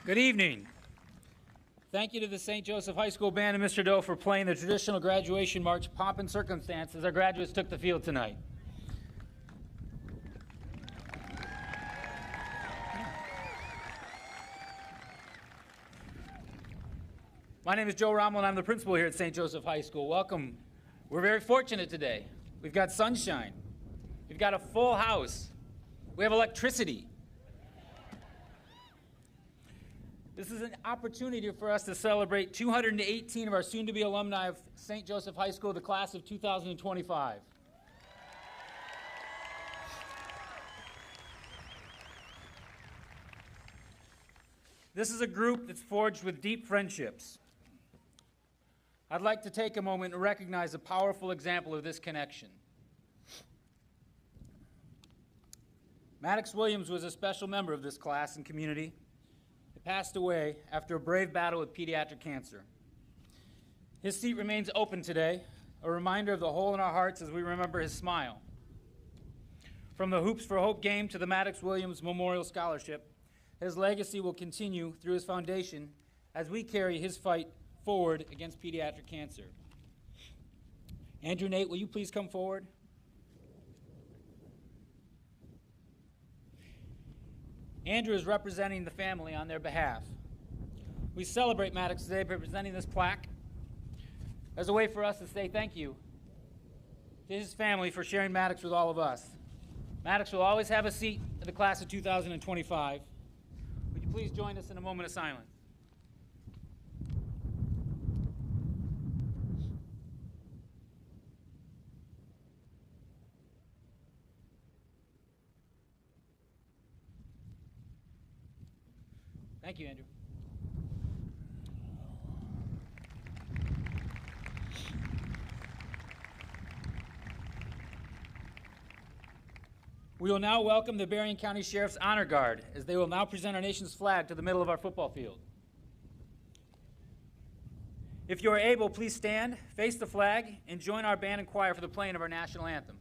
Good evening. Thank you to the St. Joseph High School Band and Mr. Doe for playing the traditional graduation march, Pomp and Circumstance, as our graduates took the field tonight. My name is Joe Rommel, and I'm the principal here at St. Joseph High School. Welcome. We're very fortunate today. We've got sunshine. We've got a full house. We have electricity. This is an opportunity for us to celebrate 218 of our soon-to-be alumni of St. Joseph High School, the class of 2025. This is a group that's forged with deep friendships. I'd like to take a moment and recognize a powerful example of this connection. Maddox Williams was a special member of this class and community. He passed away after a brave battle with pediatric cancer. His seat remains open today, a reminder of the hole in our hearts as we remember his smile. From the Hoops for Hope game to the Maddox Williams Memorial Scholarship, his legacy will continue through his foundation as we carry his fight forward against pediatric cancer. Andrew Nate, will you please come forward? Andrew is representing the family on their behalf. We celebrate Maddox today by presenting this plaque as a way for us to say thank you to his family for sharing Maddox with all of us. Maddox will always have a seat in the class of 2025. Would you please join us in a moment of silence? Thank you, Andrew. We will now welcome the Berrien County Sheriff's Honor Guard, as they will now present our nation's flag to the middle of our football field. If you are able, please stand, face the flag, and join our band and choir for the playing of our national anthem.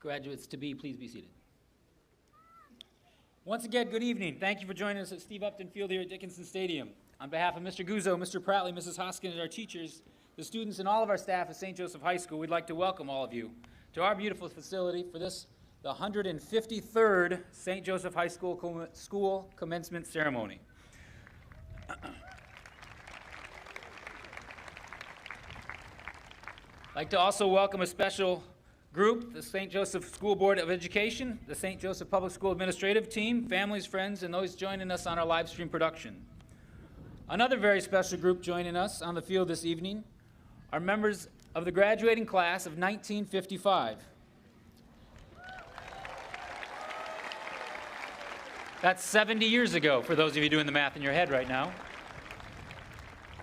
Graduates to be, please be seated. Once again, good evening. Thank you for joining us at Steve Upton Field here at Dickinson Stadium. On behalf of Mr. Guzzo, Mr. Pratley, Mrs. Hoskins, and our teachers, the students, and all of our staff at St. Joseph High School, we'd like to welcome all of you to our beautiful facility for this, the 153rd St. Joseph High School commencement ceremony. I'd like to also welcome a special group, the St. Joseph School Board of Education, the St. Joseph Public School Administrative Team, families, friends, and those joining us on our live stream production. Another very special group joining us on the field this evening are members of the graduating class of 1955. That's 70 years ago, for those of you doing the math in your head right now.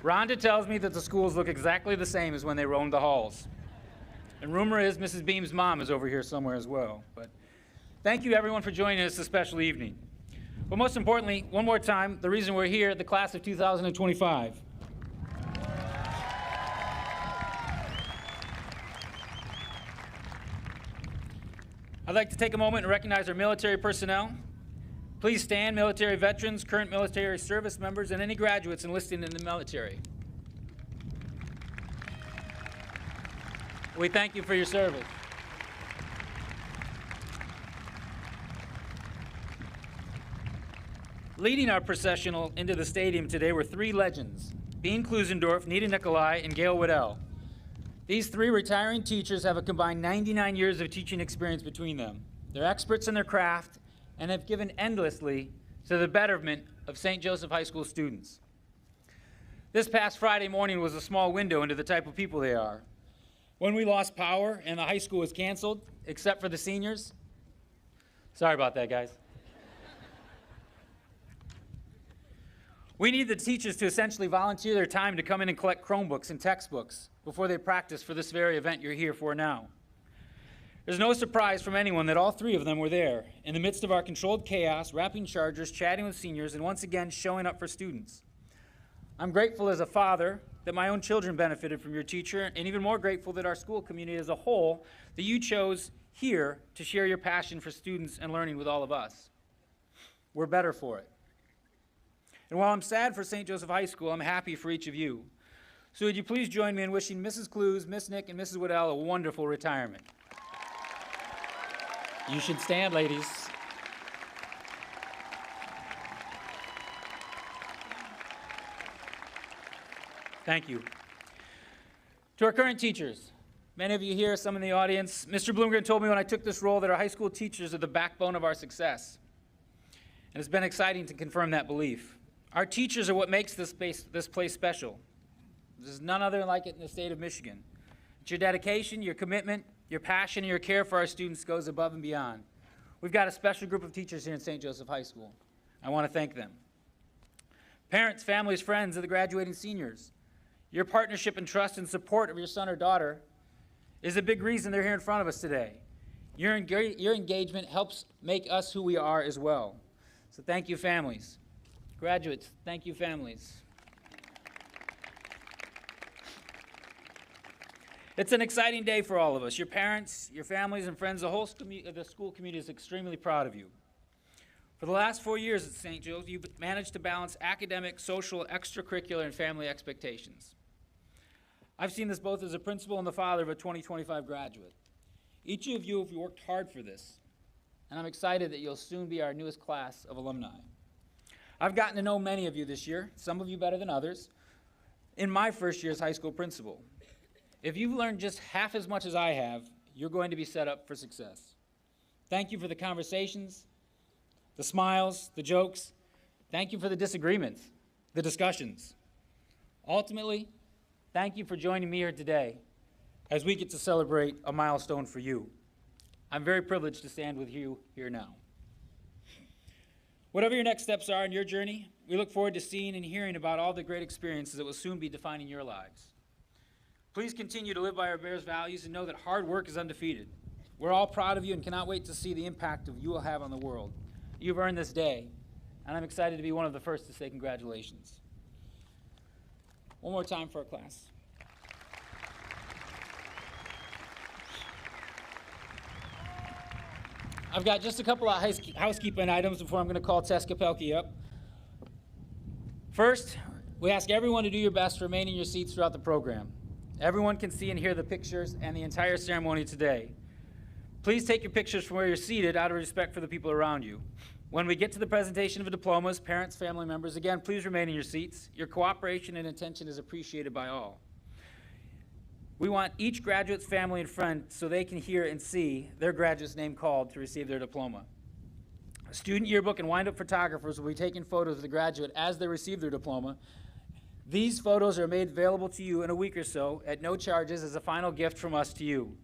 Rhonda tells me that the schools look exactly the same as when they roamed the halls. And rumor is Mrs. Beam's mom is over here somewhere as well. But thank you, everyone, for joining us this special evening. But most importantly, one more time, the reason we're here, the class of 2025. I'd like to take a moment and recognize our military personnel. Please stand, military veterans, current military service members, and any graduates enlisting in the military. We thank you for your service. Leading our processional into the stadium today were three legends: Bean Klusendorf, Nita Nikolai, and Gail Waddell. These three retiring teachers have a combined 99 years of teaching experience between them. They're experts in their craft and have given endlessly to the betterment of St. Joseph High School students. This past Friday morning was a small window into the type of people they are. When we lost power and the high school was canceled, except for the seniors, sorry about that, guys. We need the teachers to essentially volunteer their time to come in and collect Chromebooks and textbooks before they practice for this very event you're here for now. There's no surprise from anyone that all three of them were there, in the midst of our controlled chaos, wrapping chargers, chatting with seniors, and once again showing up for students. I'm grateful as a father that my own children benefited from your teacher, and even more grateful that our school community as a whole, that you chose here to share your passion for students and learning with all of us. We're better for it. And while I'm sad for St. Joseph High School, I'm happy for each of you. So would you please join me in wishing Mrs. Clues, Miss Nick, and Mrs. Waddell a wonderful retirement. You should stand, ladies. Thank you. To our current teachers, many of you here, some in the audience, Mr. Bloomgren told me when I took this role that our high school teachers are the backbone of our success. And it's been exciting to confirm that belief. Our teachers are what makes this place special. There's none other like it in the state of Michigan. It's your dedication, your commitment, your passion, and your care for our students goes above and beyond. We've got a special group of teachers here in St. Joseph High School. I want to thank them. Parents, families, friends of the graduating seniors, your partnership and trust and support of your son or daughter is a big reason they're here in front of us today. Your engagement helps make us who we are as well. So thank you, families. Graduates, thank you, families. It's an exciting day for all of us. Your parents, your families, and friends, the whole the school community is extremely proud of you. For the last 4 years at St. Joe's, you've managed to balance academic, social, extracurricular, and family expectations. I've seen this both as a principal and the father of a 2025 graduate. Each of you have worked hard for this, and I'm excited that you'll soon be our newest class of alumni. I've gotten to know many of you this year, some of you better than others, in my first year as high school principal. If you've learned just half as much as I have, you're going to be set up for success. Thank you for the conversations, the smiles, the jokes. Thank you for the disagreements, the discussions. Ultimately, thank you for joining me here today as we get to celebrate a milestone for you. I'm very privileged to stand with you here now. Whatever your next steps are in your journey, we look forward to seeing and hearing about all the great experiences that will soon be defining your lives. Please continue to live by our Bears values and know that hard work is undefeated. We're all proud of you and cannot wait to see the impact you will have on the world. You've earned this day, and I'm excited to be one of the first to say congratulations. One more time for our class. I've got just a couple of housekeeping items before I'm going to call Tess Kapelke up. First, we ask everyone to do your best to remain in your seats throughout the program. Everyone can see and hear the pictures and the entire ceremony today. Please take your pictures from where you're seated out of respect for the people around you. When we get to the presentation of diplomas, parents, family members, again, please remain in your seats. Your cooperation and attention is appreciated by all. We want each graduate's family and friend so they can hear and see their graduate's name called to receive their diploma. Student yearbook and wind-up photographers will be taking photos of the graduate as they receive their diploma. These photos are made available to you in a week or so at no charges as a final gift from us to you.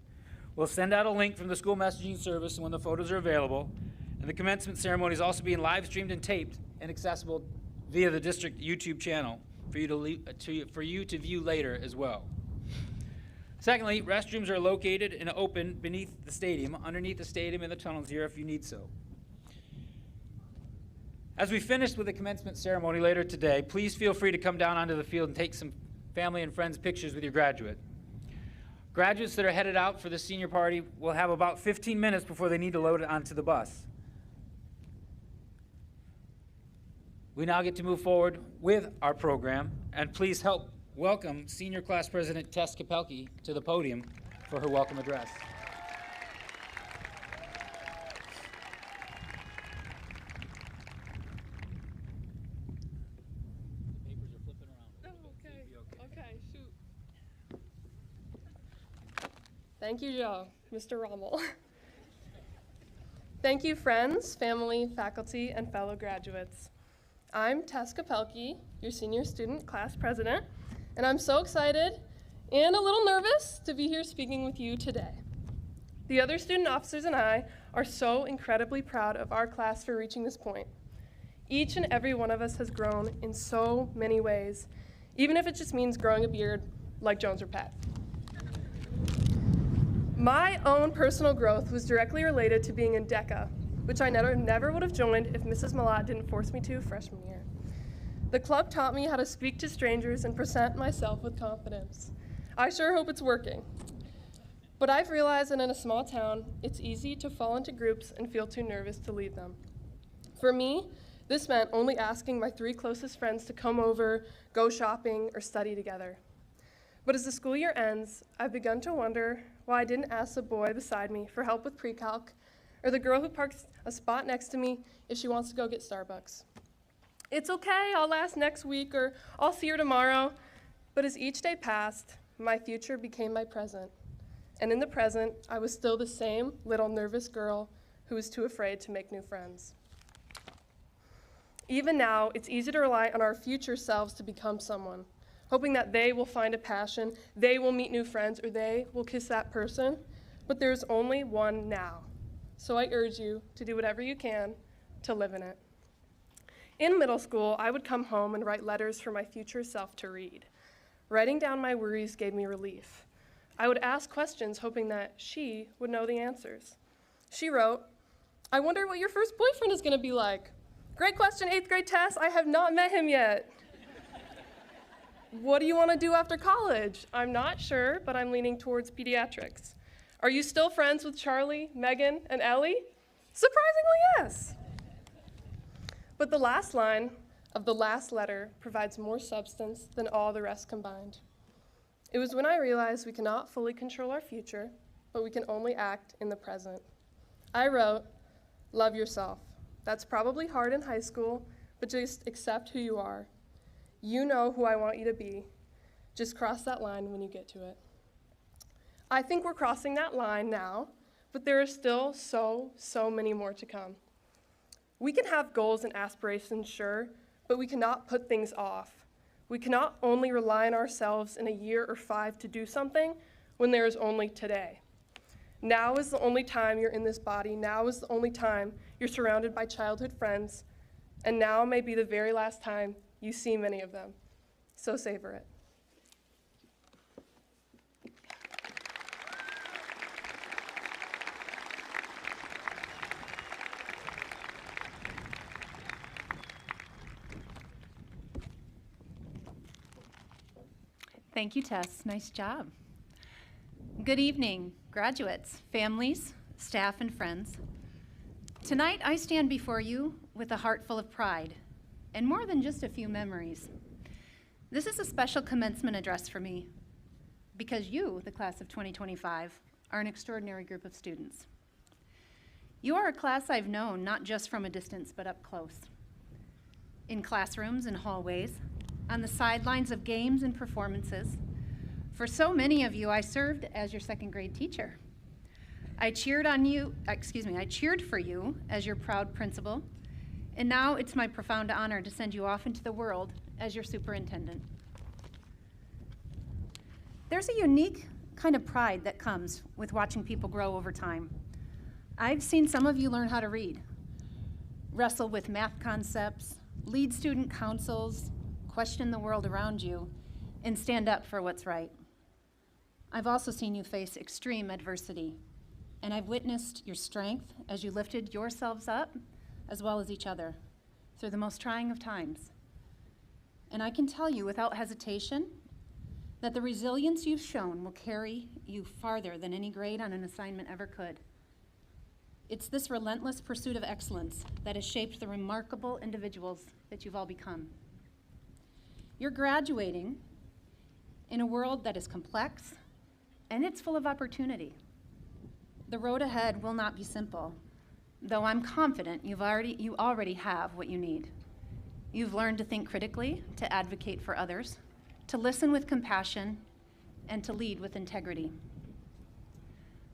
We'll send out a link from the school messaging service when the photos are available, and the commencement ceremony is also being live streamed and taped and accessible via the district YouTube channel for you to view later as well. Secondly, restrooms are located and open beneath the stadium, underneath the stadium in the tunnels here if you need so. As we finish with the commencement ceremony later today, please feel free to come down onto the field and take some family and friends pictures with your graduate. Graduates that are headed out for the senior party will have about 15 minutes before they need to load it onto the bus. We now get to move forward with our program, and please help welcome Senior Class President Tess Kapelke to the podium for her welcome address. Thank you, Joe, Mr. Rommel. Thank you, friends, family, faculty, and fellow graduates. I'm Tess Kapelke, your senior student class president, and I'm so excited and a little nervous to be here speaking with you today. The other student officers and I are so incredibly proud of our class for reaching this point. Each and every one of us has grown in so many ways, even if it just means growing a beard like Jones or Pat. My own personal growth was directly related to being in DECA, which I never would have joined if Mrs. Malat didn't force me to freshman year. The club taught me how to speak to strangers and present myself with confidence. I sure hope it's working. But I've realized that in a small town, it's easy to fall into groups and feel too nervous to leave them. For me, this meant only asking my 3 closest friends to come over, go shopping, or study together. But as the school year ends, I've begun to wonder why I didn't ask the boy beside me for help with pre-calc, or the girl who parks a spot next to me if she wants to go get Starbucks. It's okay, I'll ask next week, or I'll see her tomorrow. But as each day passed, my future became my present. And in the present, I was still the same little nervous girl who was too afraid to make new friends. Even now, it's easy to rely on our future selves to become someone, hoping that they will find a passion, they will meet new friends, or they will kiss that person. But there's only one now. So I urge you to do whatever you can to live in it. In middle school, I would come home and write letters for my future self to read. Writing down my worries gave me relief. I would ask questions hoping that she would know the answers. She wrote, "I wonder what your first boyfriend is going to be like. Great question, 8th grade Tess. I have not met him yet. What do you want to do after college? I'm not sure, but I'm leaning towards pediatrics. Are you still friends with Charlie, Megan, and Ellie? Surprisingly, yes." But the last line of the last letter provides more substance than all the rest combined. It was when I realized we cannot fully control our future, but we can only act in the present. I wrote, "Love yourself. That's probably hard in high school, but just accept who you are. You know who I want you to be. Just cross that line when you get to it." I think we're crossing that line now, but there are still so many more to come. We can have goals and aspirations, sure, but we cannot put things off. We cannot only rely on ourselves in a year or 5 to do something when there is only today. Now is the only time you're in this body. Now is the only time you're surrounded by childhood friends. And now may be the very last time you see many of them. So savor it. Thank you, Tess. Nice job. Good evening, graduates, families, staff, and friends. Tonight, I stand before you with a heart full of pride and more than just a few memories. This is a special commencement address for me because you, the class of 2025, are an extraordinary group of students. You are a class I've known not just from a distance, but up close. In classrooms and hallways, on the sidelines of games and performances. For so many of you, I served as your 2nd grade teacher. I cheered for you as your proud principal, and now it's my profound honor to send you off into the world as your superintendent. There's a unique kind of pride that comes with watching people grow over time. I've seen some of you learn how to read, wrestle with math concepts, lead student councils, question the world around you, and stand up for what's right. I've also seen you face extreme adversity, and I've witnessed your strength as you lifted yourselves up, as well as each other, through the most trying of times. And I can tell you without hesitation that the resilience you've shown will carry you farther than any grade on an assignment ever could. It's this relentless pursuit of excellence that has shaped the remarkable individuals that you've all become. You're graduating in a world that is complex and it's full of opportunity. The road ahead will not be simple, though I'm confident you already have what you need. You've learned to think critically, to advocate for others, to listen with compassion, and to lead with integrity.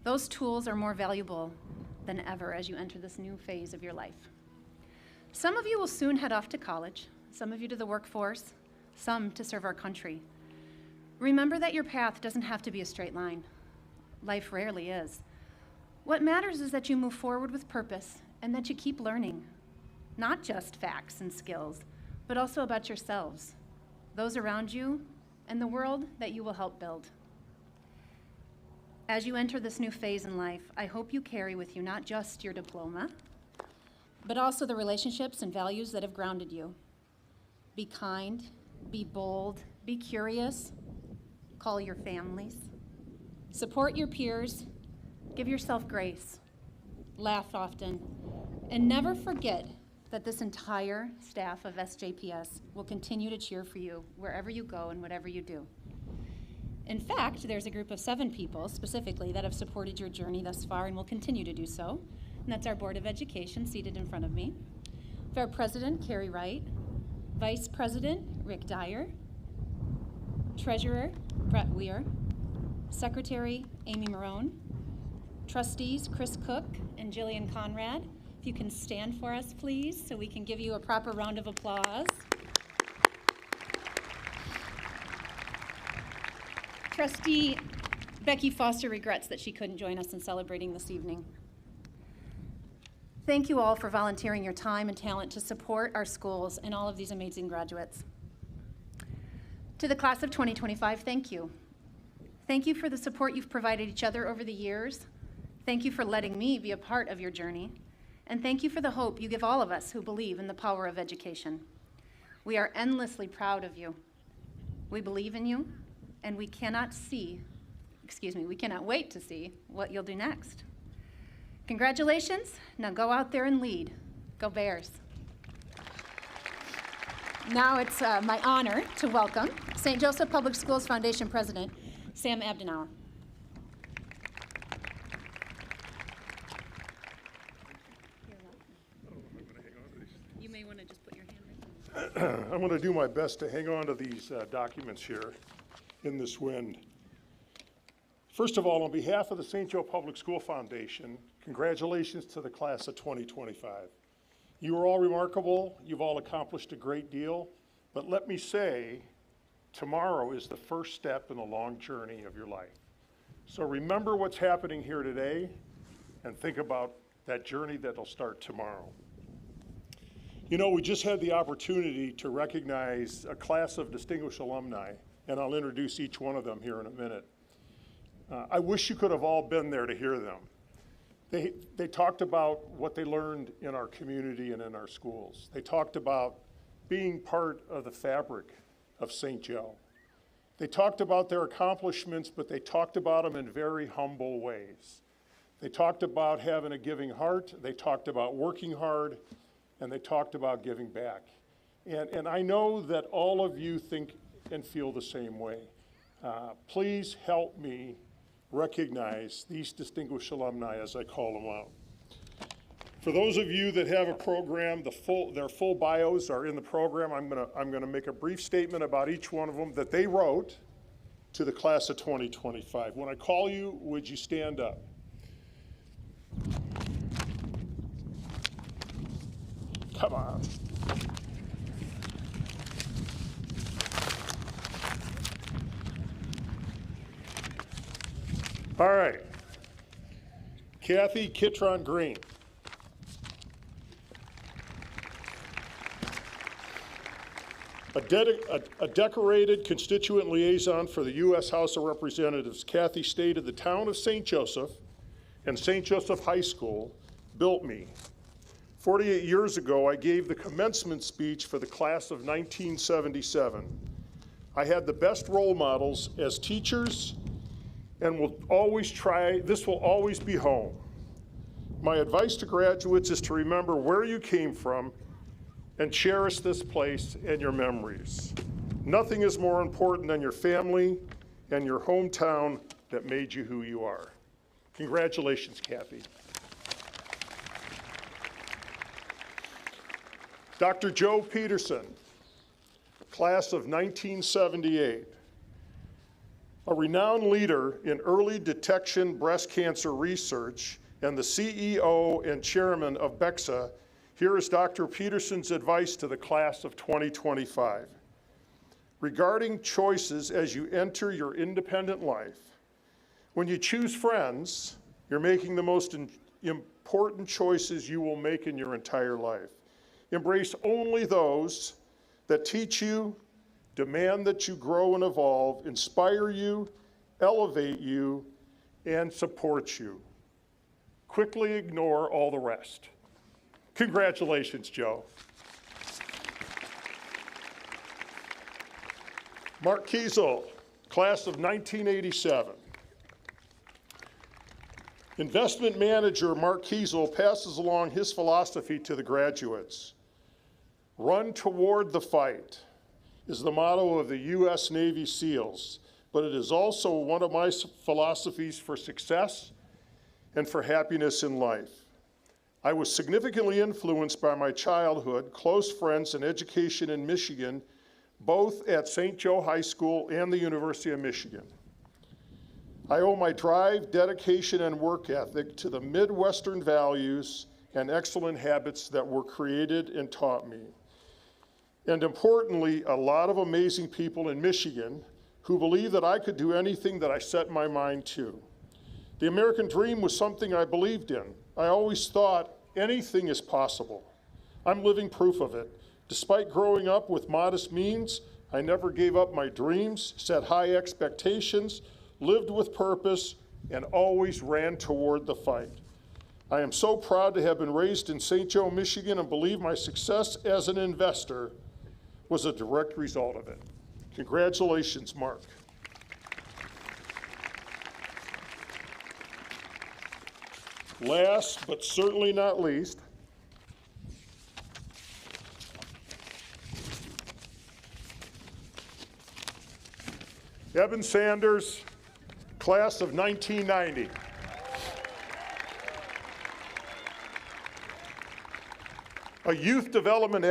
Those tools are more valuable than ever as you enter this new phase of your life. Some of you will soon head off to college, some of you to the workforce, some to serve our country. Remember that your path doesn't have to be a straight line. Life rarely is. What matters is that you move forward with purpose and that you keep learning, not just facts and skills, but also about yourselves, those around you, and the world that you will help build. As you enter this new phase in life, I hope you carry with you not just your diploma, but also the relationships and values that have grounded you. Be kind, be bold, be curious, call your families, support your peers, give yourself grace, laugh often, and never forget that this entire staff of SJPS will continue to cheer for you wherever you go and whatever you do. In fact, there's a group of 7 people specifically that have supported your journey thus far and will continue to do so, and that's our Board of Education seated in front of me. We have our President, Carrie Wright, Vice President, Rick Dyer, Treasurer, Brett Weir, Secretary, Amy Marone, Trustees, Chris Cook and Jillian Conrad. If you can stand for us, please, so we can give you a proper round of applause. Trustee Becky Foster regrets that she couldn't join us in celebrating this evening. Thank you all for volunteering your time and talent to support our schools and all of these amazing graduates. To the class of 2025, thank you. Thank you for the support you've provided each other over the years. Thank you for letting me be a part of your journey. And thank you for the hope you give all of us who believe in the power of education. We are endlessly proud of you. We believe in you, and we cannot wait to see what you'll do next. Congratulations. Now go out there and lead. Go Bears. Now it's my honor to welcome St. Joseph Public Schools Foundation President, Sam Abdenauer. You may want to just put your hand right there. I'm going to do my best to hang on to these documents here in this wind. First of all, on behalf of the St. Joe Public School Foundation, congratulations to the class of 2025. You are all remarkable. You've all accomplished a great deal. But let me say, tomorrow is the first step in the long journey of your life. So remember what's happening here today and think about that journey that'll start tomorrow. You know, we just had the opportunity to recognize a class of distinguished alumni, and I'll introduce each one of them here in a minute. I wish you could have all been there to hear them. They talked about what they learned in our community and in our schools. They talked about being part of the fabric of St. Joe. They talked about their accomplishments, but they talked about them in very humble ways. They talked about having a giving heart, they talked about working hard, and they talked about giving back. And I know that all of you think and feel the same way. Please help me recognize these distinguished alumni as I call them out. For those of you that have a program, their full bios are in the program. I'm gonna make a brief statement about each one of them that they wrote to the class of 2025. When I call you, would you stand up? Come on. All right. Kathy Kitron Green. A decorated constituent liaison for the U.S. House of Representatives, Kathy stated, "The town of St. Joseph and St. Joseph High School built me. 48 years ago, I gave the commencement speech for the class of 1977. I had the best role models as teachers and this will always be home. My advice to graduates is to remember where you came from and cherish this place and your memories. Nothing is more important than your family and your hometown that made you who you are." Congratulations, Kathy. Dr. Joe Peterson, class of 1978. A renowned leader in early detection breast cancer research and the CEO and chairman of BEXA, here is Dr. Peterson's advice to the class of 2025. Regarding choices as you enter your independent life, when you choose friends, you're making the most important choices you will make in your entire life. Embrace only those that teach you, demand that you grow and evolve, inspire you, elevate you, and support you. Quickly ignore all the rest. Congratulations, Joe. Mark Kiesel, class of 1987. Investment manager Mark Kiesel passes along his philosophy to the graduates. Run toward the fight is the motto of the U.S. Navy SEALs, but it is also one of my philosophies for success and for happiness in life. I was significantly influenced by my childhood, close friends, and education in Michigan, both at St. Joe High School and the University of Michigan. I owe my drive, dedication, and work ethic to the Midwestern values and excellent habits that were created and taught me. And importantly, a lot of amazing people in Michigan who believed that I could do anything that I set my mind to. The American dream was something I believed in. I always thought anything is possible. I'm living proof of it. Despite growing up with modest means, I never gave up my dreams, set high expectations, lived with purpose, and always ran toward the fight. I am so proud to have been raised in St. Joe, Michigan, and believe my success as an investor was a direct result of it. Congratulations, Mark. Last, but certainly not least, Evan Sanders, class of 1990. A youth development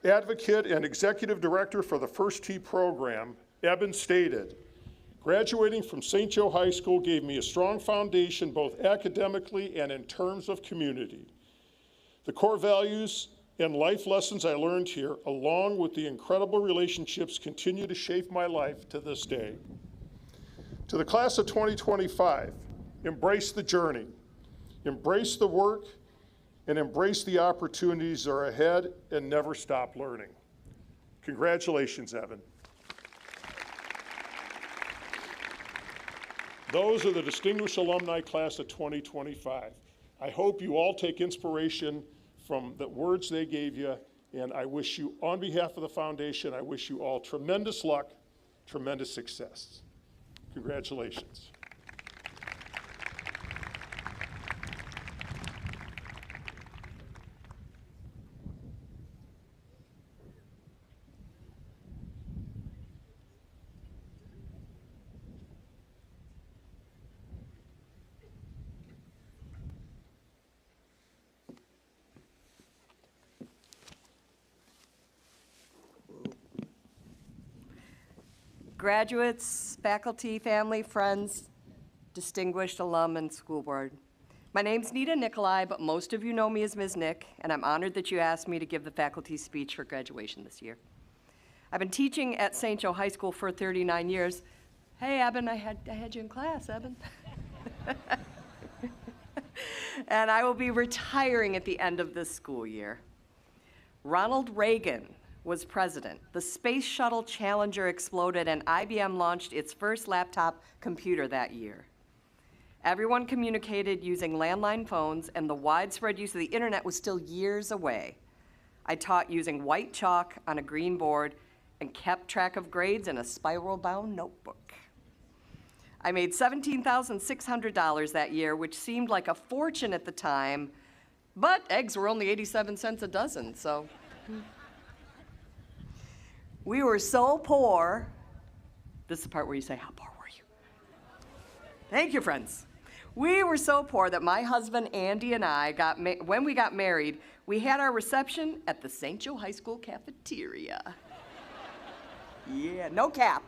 advocate and executive director for the First Tee program, Eben stated, "Graduating from St. Joe High School gave me a strong foundation both academically and in terms of community. The core values and life lessons I learned here, along with the incredible relationships, continue to shape my life to this day." To the class of 2025, embrace the journey, embrace the work, and embrace the opportunities that are ahead, and never stop learning. Congratulations, Evan. Those are the distinguished alumni class of 2025. I hope you all take inspiration from the words they gave you, and I wish you, on behalf of the foundation, I wish you all tremendous luck, tremendous success. Congratulations. Graduates, faculty, family, friends, distinguished alum, and school board. My name's Nita Nikolai, but most of you know me as Ms. Nick, and I'm honored that you asked me to give the faculty speech for graduation this year. I've been teaching at St. Joe High School for 39 years. Hey, Eben, I had you in class, Eben. And I will be retiring at the end of this school year. Ronald Reagan was president. The Space Shuttle Challenger exploded, and IBM launched its first laptop computer that year. Everyone communicated using landline phones, and the widespread use of the internet was still years away. I taught using white chalk on a green board and kept track of grades in a spiral-bound notebook. I made $17,600 that year, which seemed like a fortune at the time, but eggs were only 87 cents a dozen, so. We were so poor. This is the part where you say, how poor were you? Thank you, friends. We were so poor that my husband, Andy, and I, when we got married, we had our reception at the St. Joe High School cafeteria. Yeah, no cap.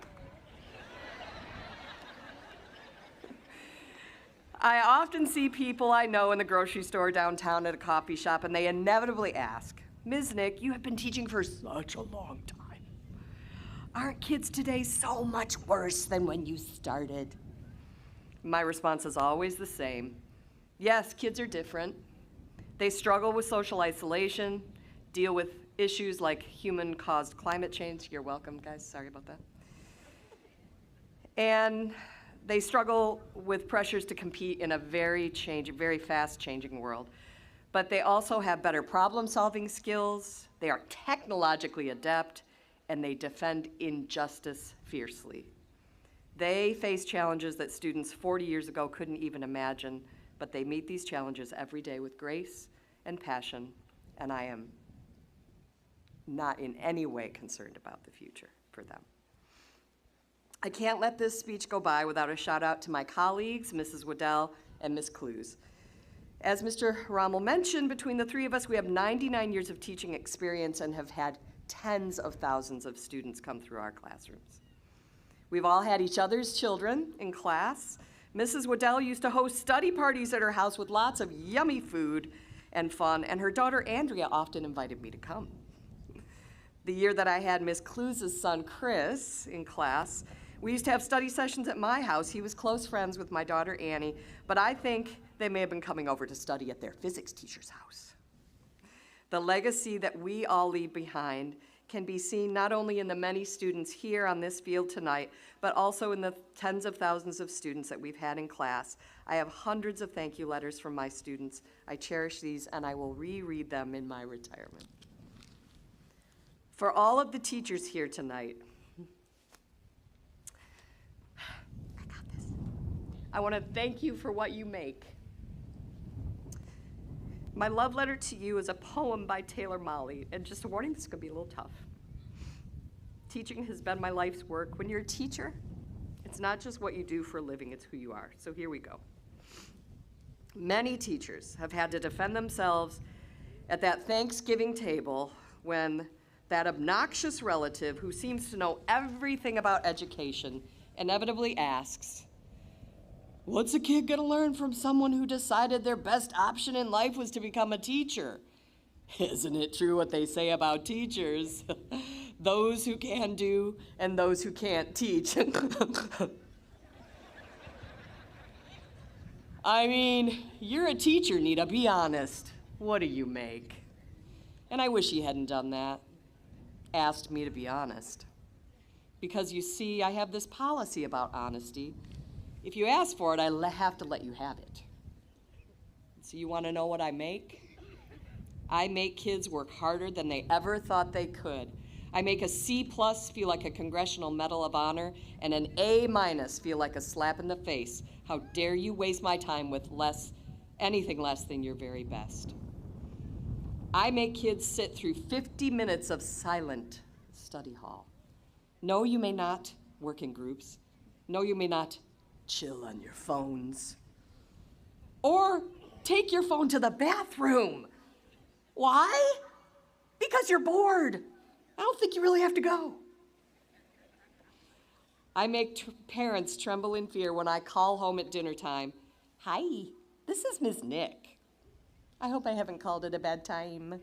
I often see people I know in the grocery store downtown at a coffee shop, and they inevitably ask, Ms. Nick, you have been teaching for such a long time. Aren't kids today so much worse than when you started? My response is always the same. Yes, kids are different. They struggle with social isolation, deal with issues like human-caused climate change. You're welcome, guys. Sorry about that. And they struggle with pressures to compete in a very fast-changing world. But they also have better problem-solving skills, they are technologically adept, and they defend injustice fiercely. They face challenges that students 40 years ago couldn't even imagine, but they meet these challenges every day with grace and passion, and I am not in any way concerned about the future for them. I can't let this speech go by without a shout out to my colleagues, Mrs. Waddell and Ms. Clues. As Mr. Rommel mentioned, between the three of us, we have 99 years of teaching experience and have had tens of thousands of students come through our classrooms. We've all had each other's children in class. Mrs. Waddell used to host study parties at her house with lots of yummy food and fun, and her daughter Andrea often invited me to come. The year that I had Ms. Clues' son Chris in class, we used to have study sessions at my house. He was close friends with my daughter Annie, but I think they may have been coming over to study at their physics teacher's house. The legacy that we all leave behind can be seen not only in the many students here on this field tonight, but also in the tens of thousands of students that we've had in class. I have hundreds of thank you letters from my students. I cherish these, and I will reread them in my retirement. For all of the teachers here tonight, I want to thank you for what you make. My love letter to you is a poem by Taylor Molly, and just a warning, this is going to be a little tough. Teaching has been my life's work. When you're a teacher, it's not just what you do for a living, it's who you are. So here we go. Many teachers have had to defend themselves at that Thanksgiving table when that obnoxious relative who seems to know everything about education inevitably asks, "What's a kid gonna learn from someone who decided their best option in life was to become a teacher?" Isn't it true what they say about teachers? Those who can do and those who can't teach. I mean, you're a teacher, Nita, be honest. What do you make? And I wish he hadn't done that, asked me to be honest. Because you see, I have this policy about honesty. If you ask for it, I have to let you have it. So you want to know what I make? I make kids work harder than they ever thought they could. I make a C+ feel like a Congressional Medal of Honor and an A- feel like a slap in the face. How dare you waste my time with anything less than your very best. I make kids sit through 50 minutes of silent study hall. No, you may not work in groups. No, you may not chill on your phones. Or take your phone to the bathroom. Why? Because you're bored. I don't think you really have to go. I make parents tremble in fear when I call home at dinner time. "Hi, this is Ms. Nick. I hope I haven't called it a bad time.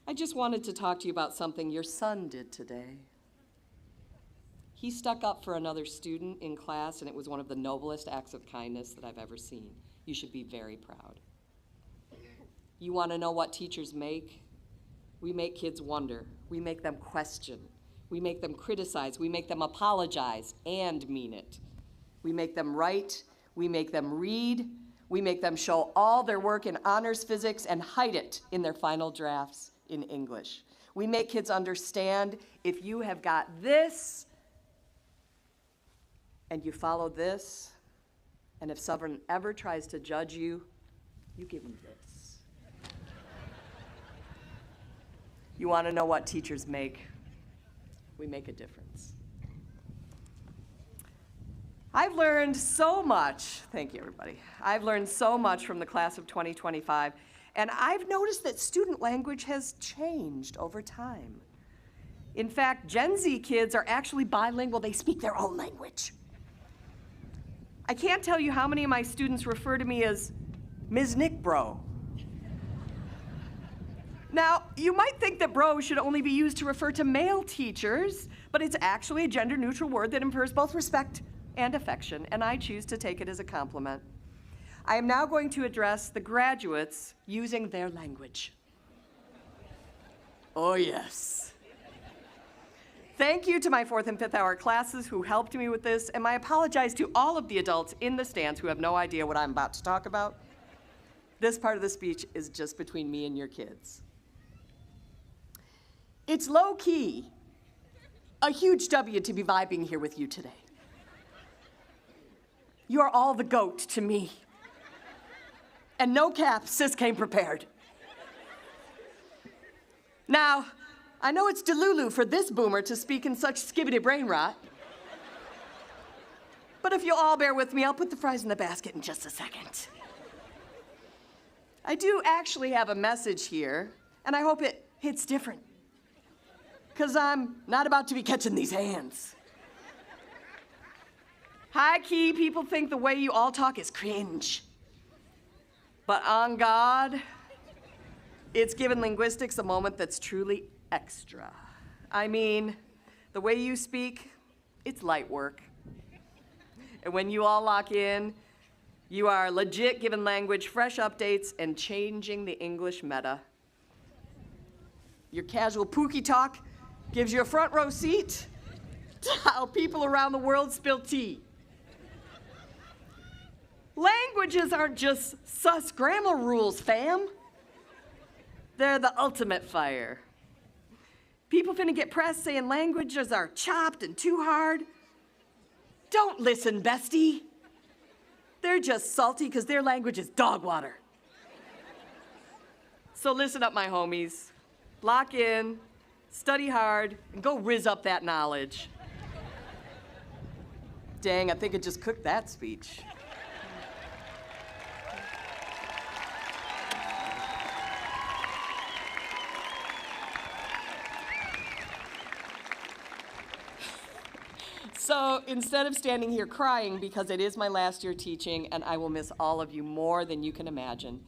I just wanted to talk to you about something your son did today." He stuck up for another student in class, and it was one of the noblest acts of kindness that I've ever seen. You should be very proud. You want to know what teachers make? We make kids wonder. We make them question. We make them criticize. We make them apologize and mean it. We make them write. We make them read. We make them show all their work in honors physics and hide it in their final drafts in English. We make kids understand if you have got this and you follow this, and if someone ever tries to judge you, you give them this. You want to know what teachers make? We make a difference. I've learned so much, thank you everybody. I've learned so much from the class of 2025, and I've noticed that student language has changed over time. In fact, Gen Z kids are actually bilingual. They speak their own language. I can't tell you how many of my students refer to me as Ms. Nick Bro. Now, you might think that bro should only be used to refer to male teachers, but it's actually a gender-neutral word that infers both respect and affection, and I choose to take it as a compliment. I am now going to address the graduates using their language. Oh, yes. Thank you to my 4th and 5th hour classes who helped me with this, and I apologize to all of the adults in the stands who have no idea what I'm about to talk about. This part of the speech is just between me and your kids. It's low-key, a huge W to be vibing here with you today. You are all the GOAT to me. And no cap, sis came prepared. Now, I know it's delulu for this boomer to speak in such skibbity brain rot. But if you'll all bear with me, I'll put the fries in the basket in just a second. I do actually have a message here, and I hope it hits different. 'Cause I'm not about to be catching these hands. High-key, people think the way you all talk is cringe. But on God, it's given linguistics a moment that's truly extra. I mean, the way you speak, it's light work. And when you all lock in, you are legit giving language fresh updates and changing the English meta. Your casual pookie talk gives you a front row seat to how people around the world spill tea. Languages aren't just sus grammar rules, fam. They're the ultimate fire. People finna get pressed saying languages are chopped and too hard. Don't listen, bestie. They're just salty because their language is dog water. So listen up, my homies. Lock in, study hard, and go rizz up that knowledge. Dang, I think I just cooked that speech. So instead of standing here crying because it is my last year teaching and I will miss all of you more than you can imagine,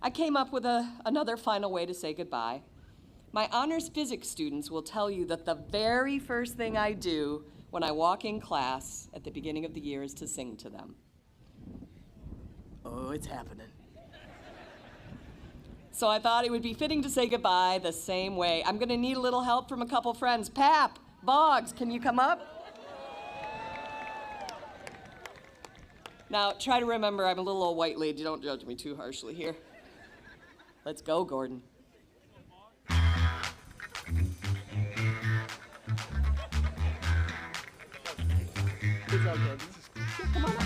I came up with another final way to say goodbye. My honors physics students will tell you that the very first thing I do when I walk in class at the beginning of the year is to sing to them. Oh, it's happening. So I thought it would be fitting to say goodbye the same way. I'm gonna need a little help from a couple friends. Pap, Boggs, can you come up? Now, try to remember I'm a little old white lady. Don't judge me too harshly here. Let's go, Gordon. It's all good. Yeah, come on up.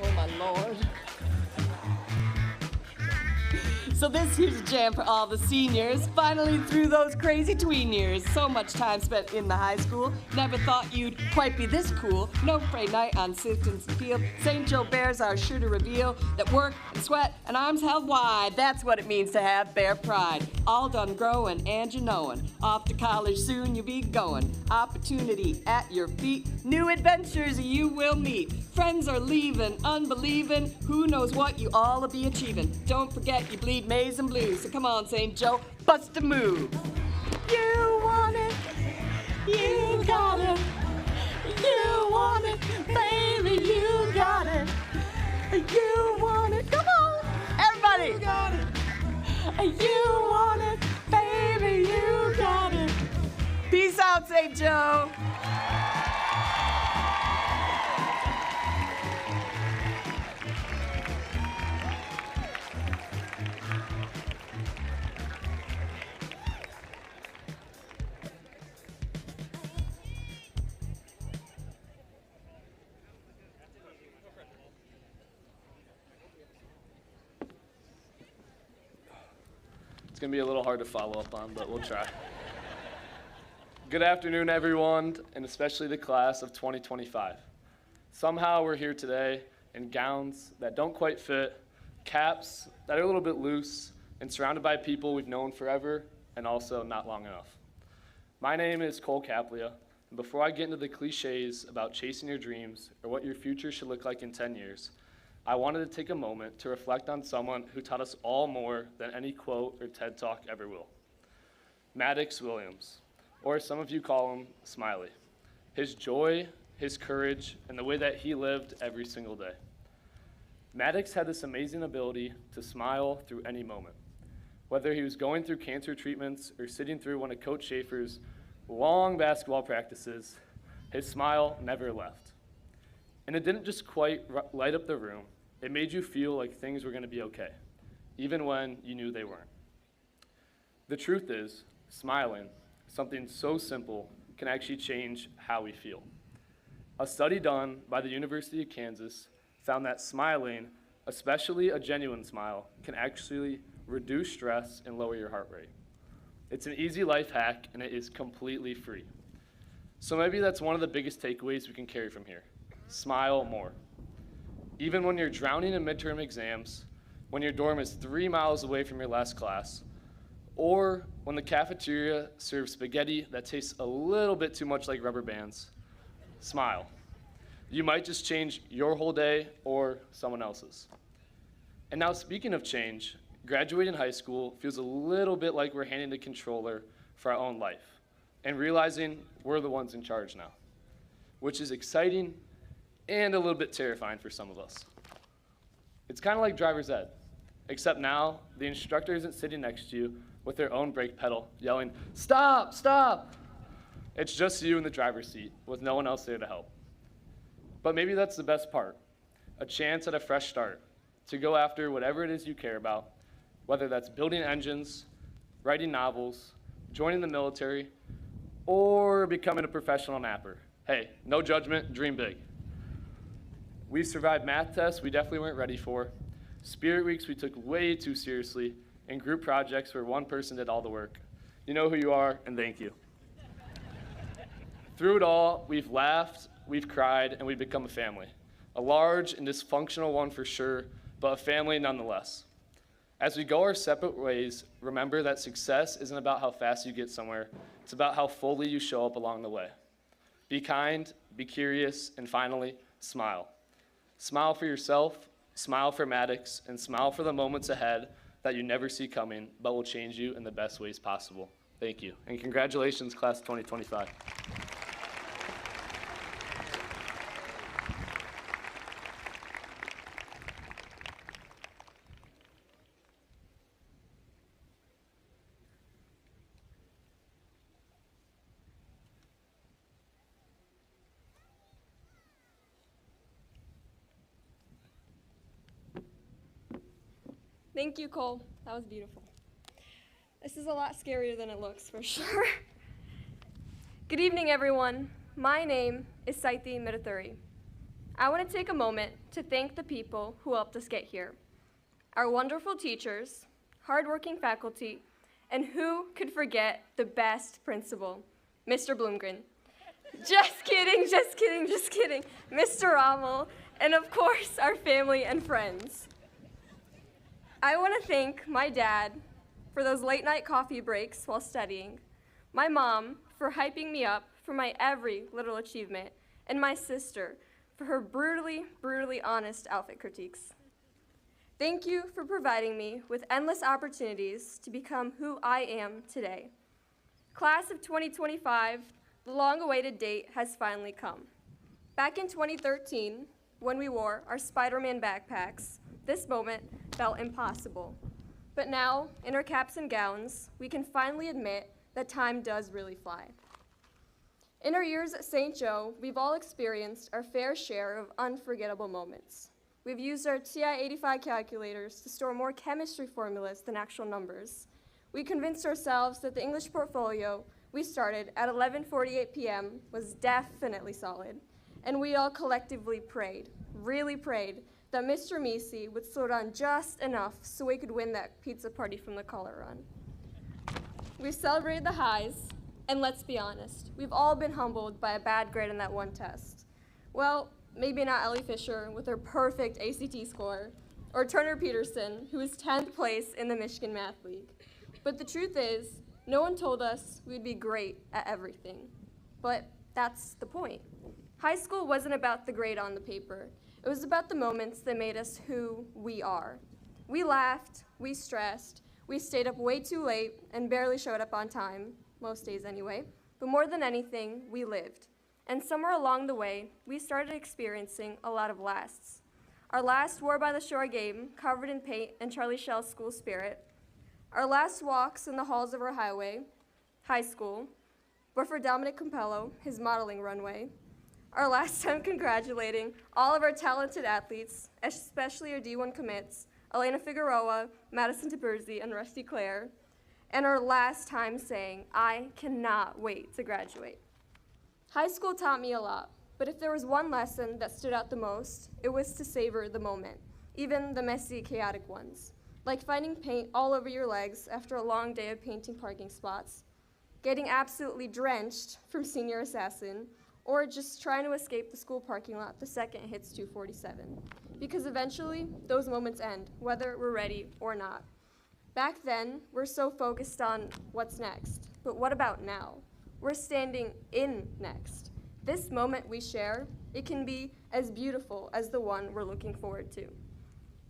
Oh, my Lord. So this here's a jam for all the seniors, finally through those crazy tween years. So much time spent in the high school, never thought you'd quite be this cool. No Friday night on Dickinson Field. St. Joe Bears are sure to reveal that work and sweat and arms held wide. That's what it means to have bear pride. All done growing and you knowing. Off to college soon you'll be going. Opportunity at your feet. New adventures you will meet. Friends are leaving, unbelieving. Who knows what you all will be achieving. Don't forget you bleed maize and blues. So come on, St. Joe, bust a move. You want it, you got it. You want it, baby, you got it. You want it, come on, everybody. You got it. You want it, baby, you got it. Peace out, St. Joe. It's going to be a little hard to follow up on, but we'll try. Good afternoon, everyone, and especially the class of 2025. Somehow we're here today in gowns that don't quite fit, caps that are a little bit loose, and surrounded by people we've known forever and also not long enough. My name is Cole Caplia, And before I get into the cliches about chasing your dreams or what your future should look like in 10 years, I wanted to take a moment to reflect on someone who taught us all more than any quote or TED Talk ever will. Maddox Williams, or some of you call him Smiley. His joy, his courage, and the way that he lived every single day. Maddox had this amazing ability to smile through any moment. Whether he was going through cancer treatments or sitting through one of Coach Schaefer's long basketball practices, his smile never left. And it didn't just quite light up the room, it made you feel like things were going to be okay, even when you knew they weren't. The truth is, smiling, something so simple, can actually change how we feel. A study done by the University of Kansas found that smiling, especially a genuine smile, can actually reduce stress and lower your heart rate. It's an easy life hack, and it is completely free. So maybe that's one of the biggest takeaways we can carry from here. Smile more. Even when you're drowning in midterm exams, when your dorm is 3 miles away from your last class, or when the cafeteria serves spaghetti that tastes a little bit too much like rubber bands, smile. You might just change your whole day or someone else's. And now, speaking of change, graduating high school feels a little bit like we're handing the controller for our own life and realizing we're the ones in charge now, which is exciting and a little bit terrifying for some of us. It's kind of like driver's ed, except now the instructor isn't sitting next to you with their own brake pedal yelling, "Stop, stop!" It's just you in the driver's seat with no one else there to help. But maybe that's the best part, a chance at a fresh start to go after whatever it is you care about, whether that's building engines, writing novels, joining the military, or becoming a professional napper. Hey, no judgment, dream big. We survived math tests we definitely weren't ready for, spirit weeks we took way too seriously, and group projects where one person did all the work. You know who you are, and thank you. Through it all, we've laughed, we've cried, and we've become a family. A large and dysfunctional one for sure, but a family nonetheless. As we go our separate ways, remember that success isn't about how fast you get somewhere, it's about how fully you show up along the way. Be kind, be curious, and finally, smile. Smile for yourself, smile for Maddox, and smile for the moments ahead that you never see coming, but will change you in the best ways possible. Thank you, and congratulations, class of 2025. Thank you, Cole. That was beautiful. This is a lot scarier than it looks, for sure. Good evening, everyone. My name is Saithi Mirathuri. I want to take a moment to thank the people who helped us get here. Our wonderful teachers, hardworking faculty, and who could forget the best principal, Mr. Bloomgren. Just kidding, just kidding, just kidding. Mr. Rommel, and of course, our family and friends. I want to thank my dad for those late night coffee breaks while studying, my mom for hyping me up for my every little achievement, and my sister for her brutally, brutally honest outfit critiques. Thank you for providing me with endless opportunities to become who I am today. Class of 2025, the long-awaited date has finally come. Back in 2013, when we wore our Spider-Man backpacks, this moment felt impossible. But now, in our caps and gowns, we can finally admit that time does really fly. In our years at St. Joe, we've all experienced our fair share of unforgettable moments. We've used our TI-85 calculators to store more chemistry formulas than actual numbers. We convinced ourselves that the English portfolio we started at 11:48 p.m. was definitely solid. And we all collectively prayed, really prayed, that Mr. Misi would slow down just enough so we could win that pizza party from the color run. We've celebrated the highs, and let's be honest, we've all been humbled by a bad grade in that one test. Well, maybe not Ellie Fisher with her perfect ACT score, or Turner Peterson, who was 10th place in the Michigan Math League. But the truth is, no one told us we'd be great at everything. But that's the point. High school wasn't about the grade on the paper. It was about the moments that made us who we are. We laughed, we stressed, we stayed up way too late and barely showed up on time, most days anyway, but more than anything, we lived. And somewhere along the way, we started experiencing a lot of lasts. Our last War by the Shore game, covered in paint and Charlie Shell's school spirit. Our last walks in the halls of our high school, but for Dominic Campello, his modeling runway. Our last time congratulating all of our talented athletes, especially our D1 commits, Elena Figueroa, Madison Taberzi, and Rusty Clare. And our last time saying, I cannot wait to graduate. High school taught me a lot, but if there was one lesson that stood out the most, it was to savor the moment, even the messy, chaotic ones, like finding paint all over your legs after a long day of painting parking spots, getting absolutely drenched from Senior Assassin, or just trying to escape the school parking lot the second it hits 247. Because eventually, those moments end, whether we're ready or not. Back then, we're so focused on what's next, but what about now? We're standing in next. This moment we share, it can be as beautiful as the one we're looking forward to.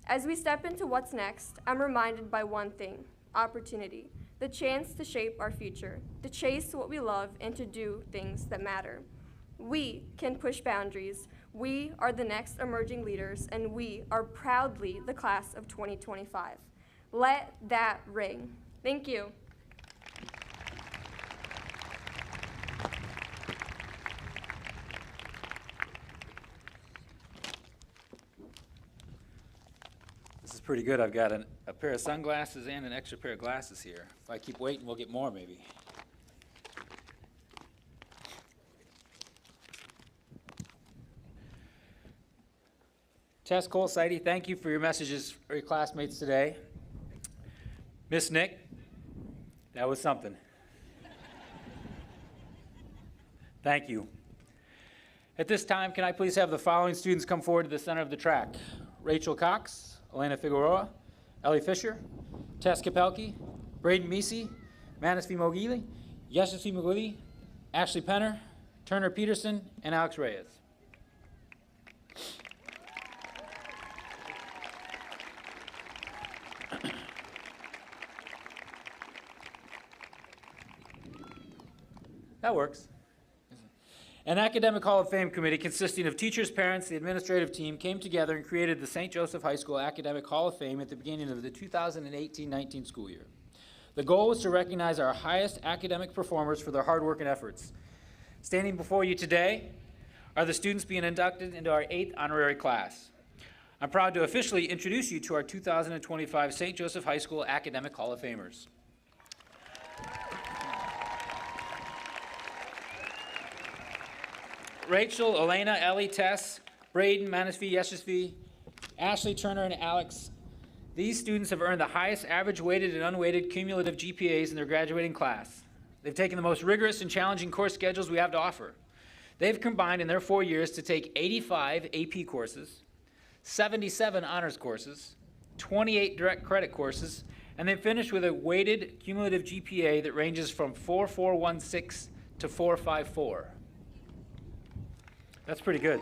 As we step into what's next, I'm reminded by one thing, opportunity, the chance to shape our future, to chase what we love, and to do things that matter. We can push boundaries. We are the next emerging leaders, and we are proudly the class of 2025. Let that ring. Thank you. This is pretty good. I've got a pair of sunglasses and an extra pair of glasses here. If I keep waiting, we'll get more maybe. Tess, Cole, Seidi, thank you for your messages for your classmates today. Miss Nick, that was something. Thank you. At this time, can I please have the following students come forward to the center of the track? Rachel Cox, Elena Figueroa, Ellie Fisher, Tess Kapelke, Braden Misi, Manasvi Mogili, Yashasvi Mogili, Ashley Penner, Turner Peterson, and Alex Reyes. That works. An Academic Hall of Fame committee consisting of teachers, parents, the administrative team came together and created the St. Joseph High School Academic Hall of Fame at the beginning of the 2018-19 school year. The goal was to recognize our highest academic performers for their hard work and efforts. Standing before you today are the students being inducted into our 8th honorary class. I'm proud to officially introduce you to our 2025 St. Joseph High School Academic Hall of Famers. Rachel, Elena, Ellie, Tess, Braden, Manasvi, Yashasvi, Ashley, Turner, and Alex. These students have earned the highest average weighted and unweighted cumulative GPAs in their graduating class. They've taken the most rigorous and challenging course schedules we have to offer. They've combined in their 4 years to take 85 AP courses, 77 honors courses, 28 direct credit courses, and they finished with a weighted cumulative GPA that ranges from 4.416 to 4.54. That's pretty good.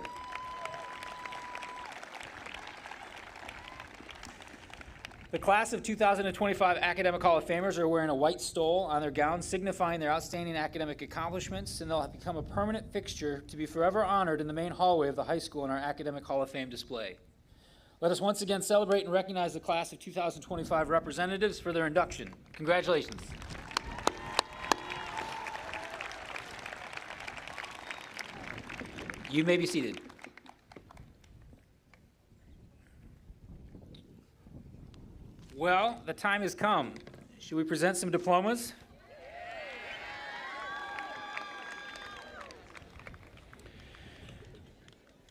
The class of 2025 Academic Hall of Famers are wearing a white stole on their gowns, signifying their outstanding academic accomplishments, and they'll have become a permanent fixture to be forever honored in the main hallway of the high school in our Academic Hall of Fame display. Let us once again celebrate and recognize the class of 2025 representatives for their induction. Congratulations. You may be seated. Well, the time has come. Should we present some diplomas?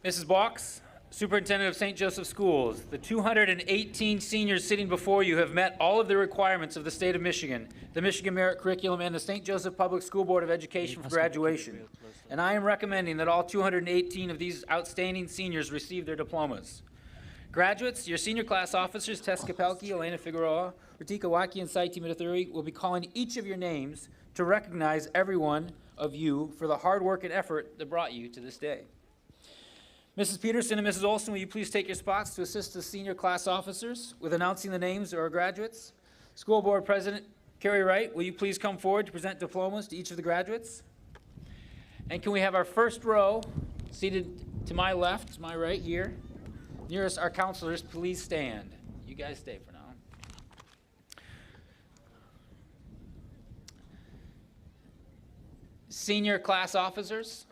Mrs. Baux, Superintendent of St. Joseph Schools, the 218 seniors sitting before you have met all of the requirements of the state of Michigan, the Michigan Merit Curriculum, and the St. Joseph Public School Board of Education for graduation. And I am recommending that all 218 of these outstanding seniors receive their diplomas. Graduates, your senior class officers, Tess Kapelke, Elena Figueroa, Ritika Waki, and Saiti Mitathuri, will be calling each of your names to recognize everyone of you for the hard work and effort that brought you to this day. Mrs. Peterson and Mrs. Olson, will you please take your spots to assist the senior class officers with announcing the names of our graduates? School Board President Carrie Wright, will you please come forward to present diplomas to each of the graduates? And can we have our first row seated to my left, to my right here, nearest our counselors, please stand. You guys stay for now. Senior class officers,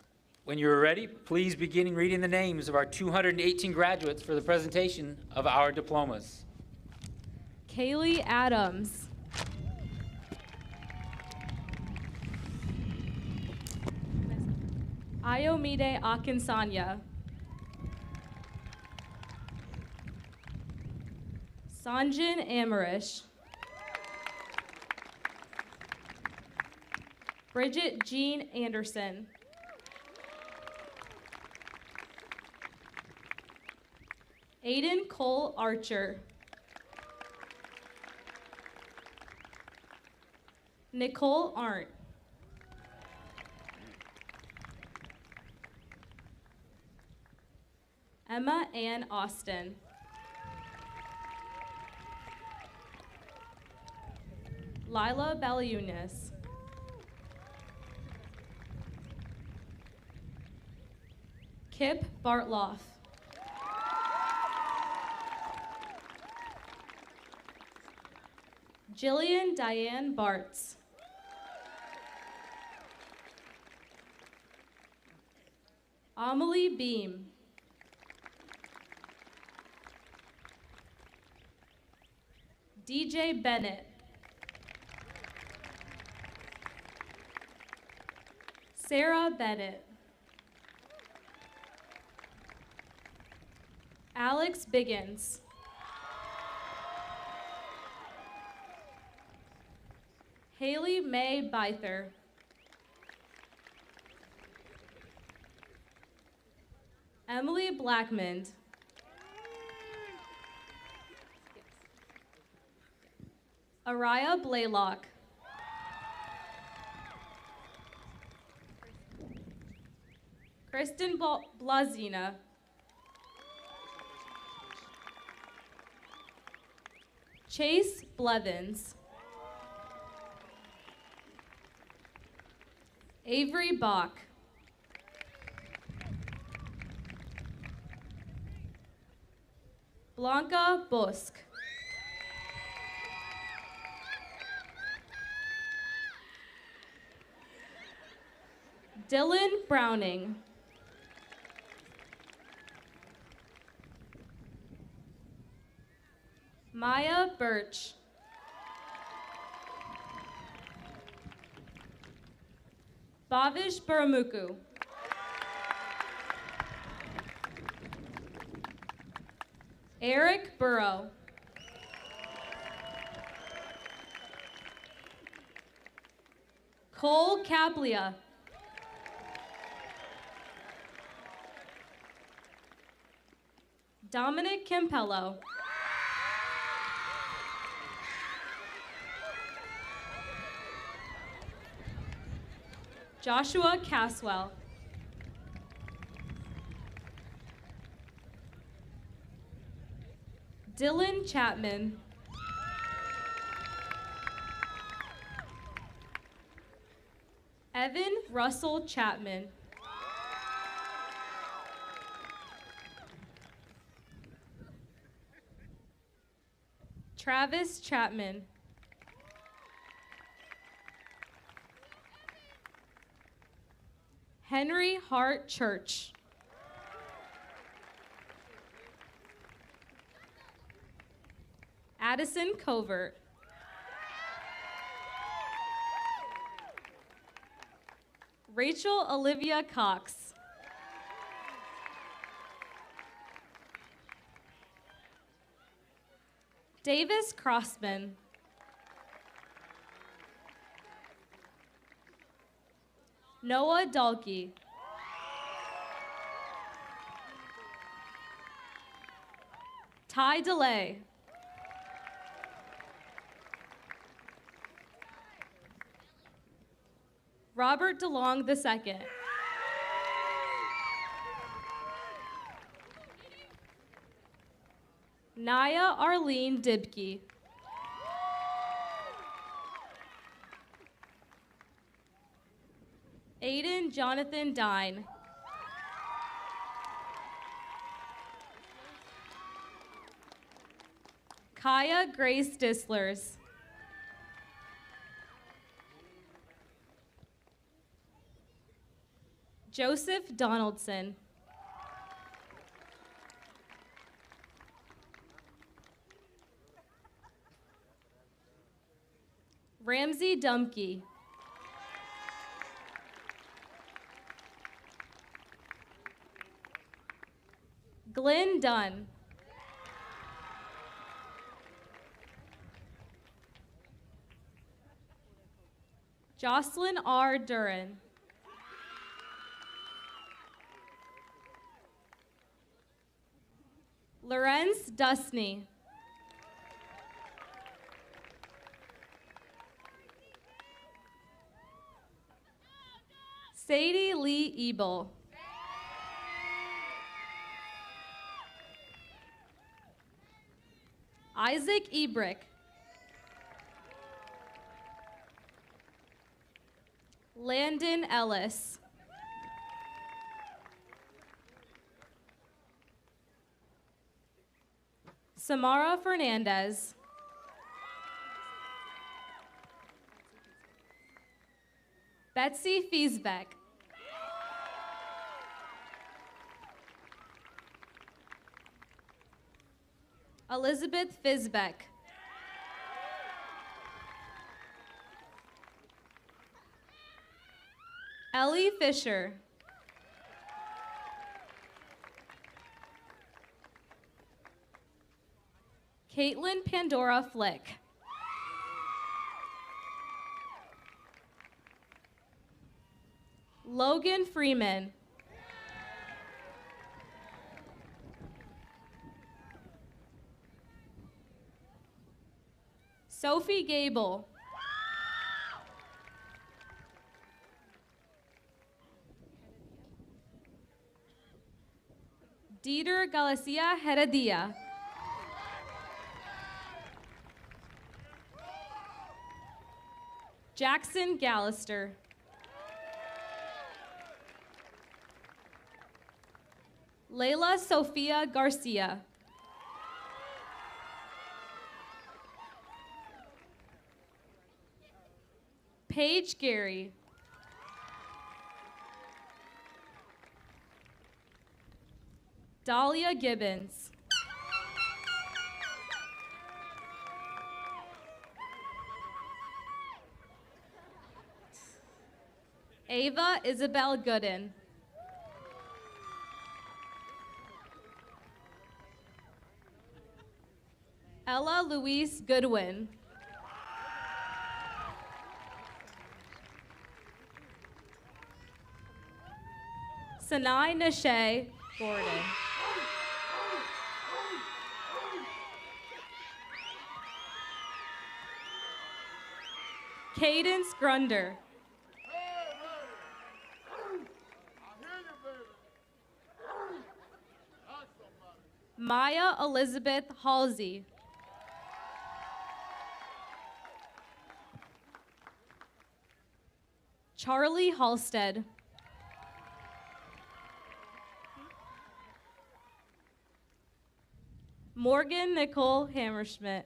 when you're ready, please begin reading the names of our 218 graduates for the presentation of our diplomas. Kaylee Adams. Ayomide Akinsanya. Sanjin Amarish. Bridget Jean Anderson. Aiden Cole Archer. Nicole Arndt. Emma Ann Austin. Lila Baliunas. Kip Bartloff. Jillian Diane Bartz. Amelie Beam. DJ Bennett. Sarah Bennett. Alex Biggins. Haley Mae Byther. Emily Blackmond. Araya Blaylock. Kristen Blazina. Chase Blevins. Avery Bach. Blanca Busk. Dylan Browning. Maya Birch. Bhavish Buramuku. Eric Burrow. Cole Caplia. Dominic Campello. Joshua Caswell. Dylan Chapman. Evan Russell Chapman. Travis Chapman. Henry Hart Church. Addison Covert. Rachel Olivia Cox. Davis Crossman. Noah Dalkey. Ty DeLay. Robert DeLong II. Naya Arlene Dibke. Aiden Jonathan Dine. Kaya Grace Dislers. Joseph Donaldson. Ramsey Dumke. Glenn Dunn. Jocelyn R. Duran. Lorenz Dusney. Sadie Lee Ebel. Isaac Ebrick. Landon Ellis. Samara Fernandez. Betsy Fiesbeck. Elizabeth Fisbeck. Ellie Fisher. Caitlin Pandora Flick. Logan Freeman. Sophie Gable. Dieter Galicia Heredia. Jackson Gallister. Layla Sofia Garcia. Paige Gary. Dahlia Gibbons. Ava Isabel Gooden. Ella Louise Goodwin. Sanai Nashe Gordon. Cadence Grunder. Maya Elizabeth Halsey. Charlie Halstead. Morgan Nicole Hammerschmidt.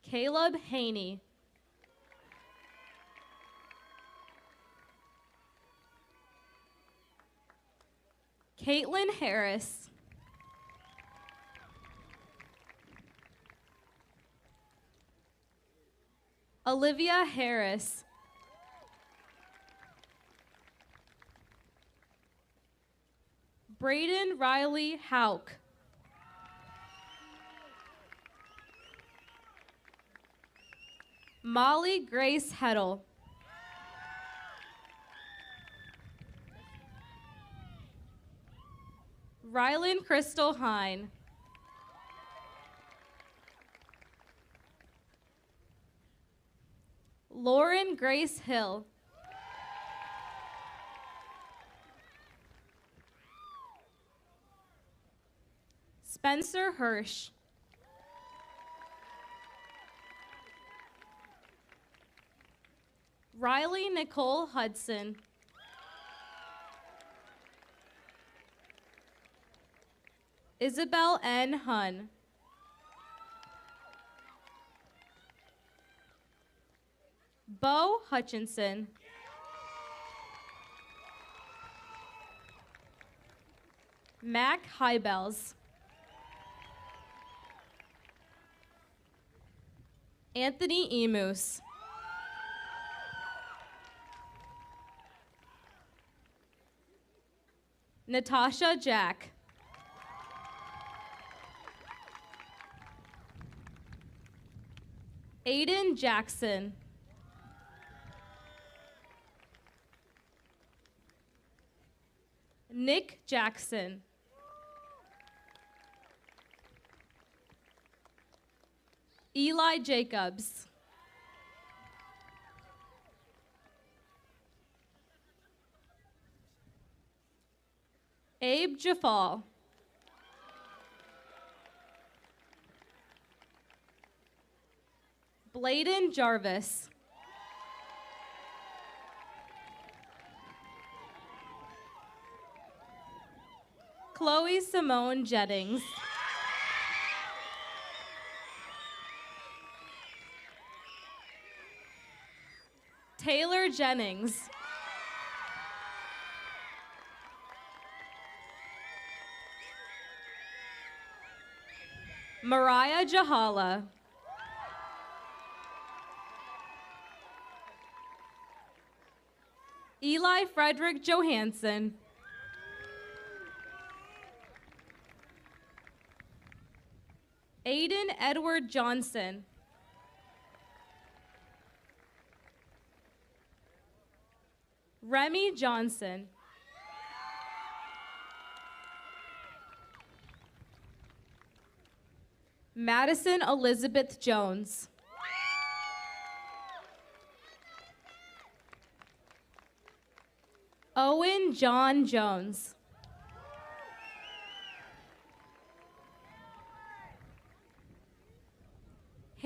Caleb Haney. Caitlin Harris. Olivia Harris. Braden Riley Hauk. Molly Grace Heddle. Rylan Crystal Hine. Lauren Grace Hill. Spencer Hirsch. Riley Nicole Hudson. Isabel N. Hun. Bo Hutchinson. Mac Hybels. Anthony Emus. Natasha Jack. Aiden Jackson. Nick Jackson. Eli Jacobs. Abe Jafal. Bladen Jarvis. Chloe Simone Jettings. Taylor Jennings. Mariah Jahala. Eli Frederick Johansson. Aiden Edward Johnson. Remy Johnson. Madison Elizabeth Jones. Owen John Jones.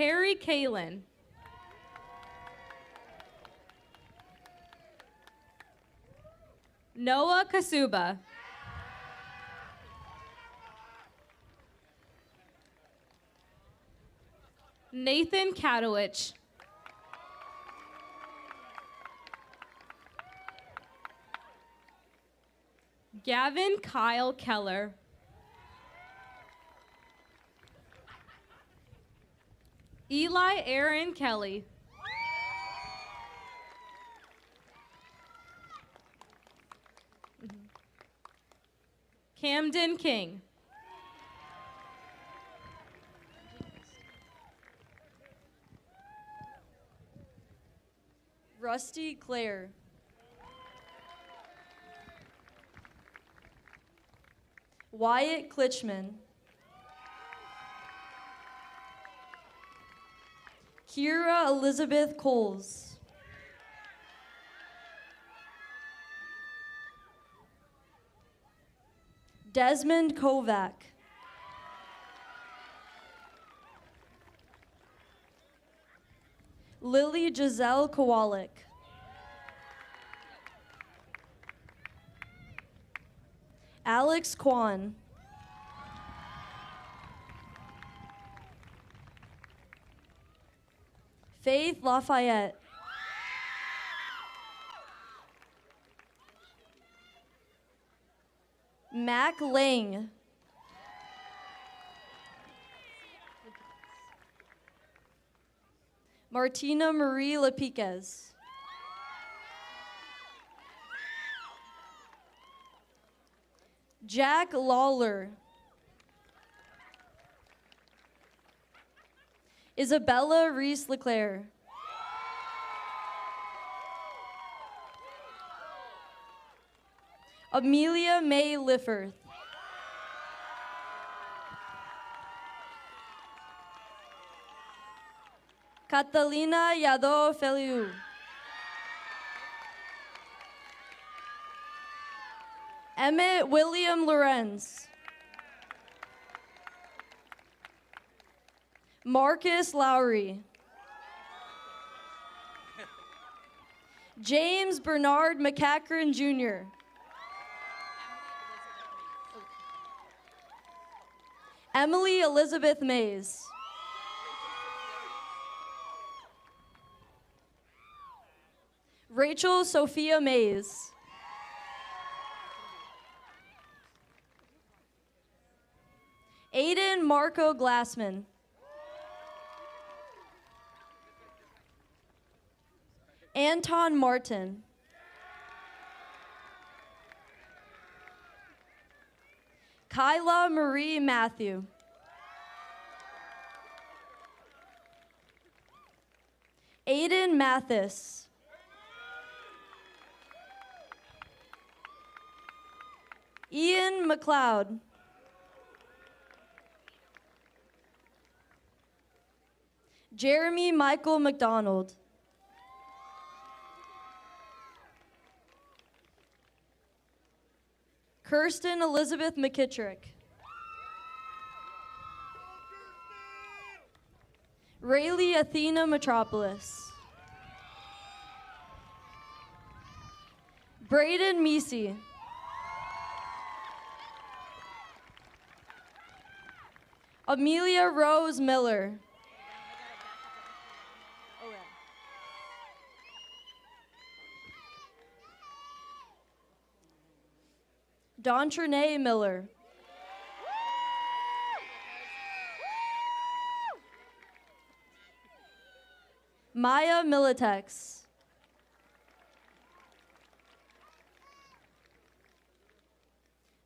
Harry Kalin. Noah Kasuba. Nathan Katowich. Gavin Kyle Keller. Eli Aaron Kelly. Camden King. Rusty Clare. Wyatt Klitschman. Kira Elizabeth Coles. Desmond Kovac. Lily Giselle Kowalik. Alex Kwan. Faith Lafayette. Mac Lang. Martina Marie Lapiquez. Jack Lawler. Isabella Reese Leclerc. Amelia May Lifford. Catalina Yado Feliu. Emmett William Lorenz. Marcus Lowry. James Bernard McCachran Jr. Emily Elizabeth Mays. Rachel Sophia Mays. Aiden Marco Glassman. Anton Martin. Kyla Marie Matthew. Aiden Mathis. Ian McLeod. Jeremy Michael McDonald. Kirsten Elizabeth McKittrick. Rayleigh Athena Metropolis. Braden Meesey. Amelia Rose Miller. Dawn Trinae Miller. Maya Militex.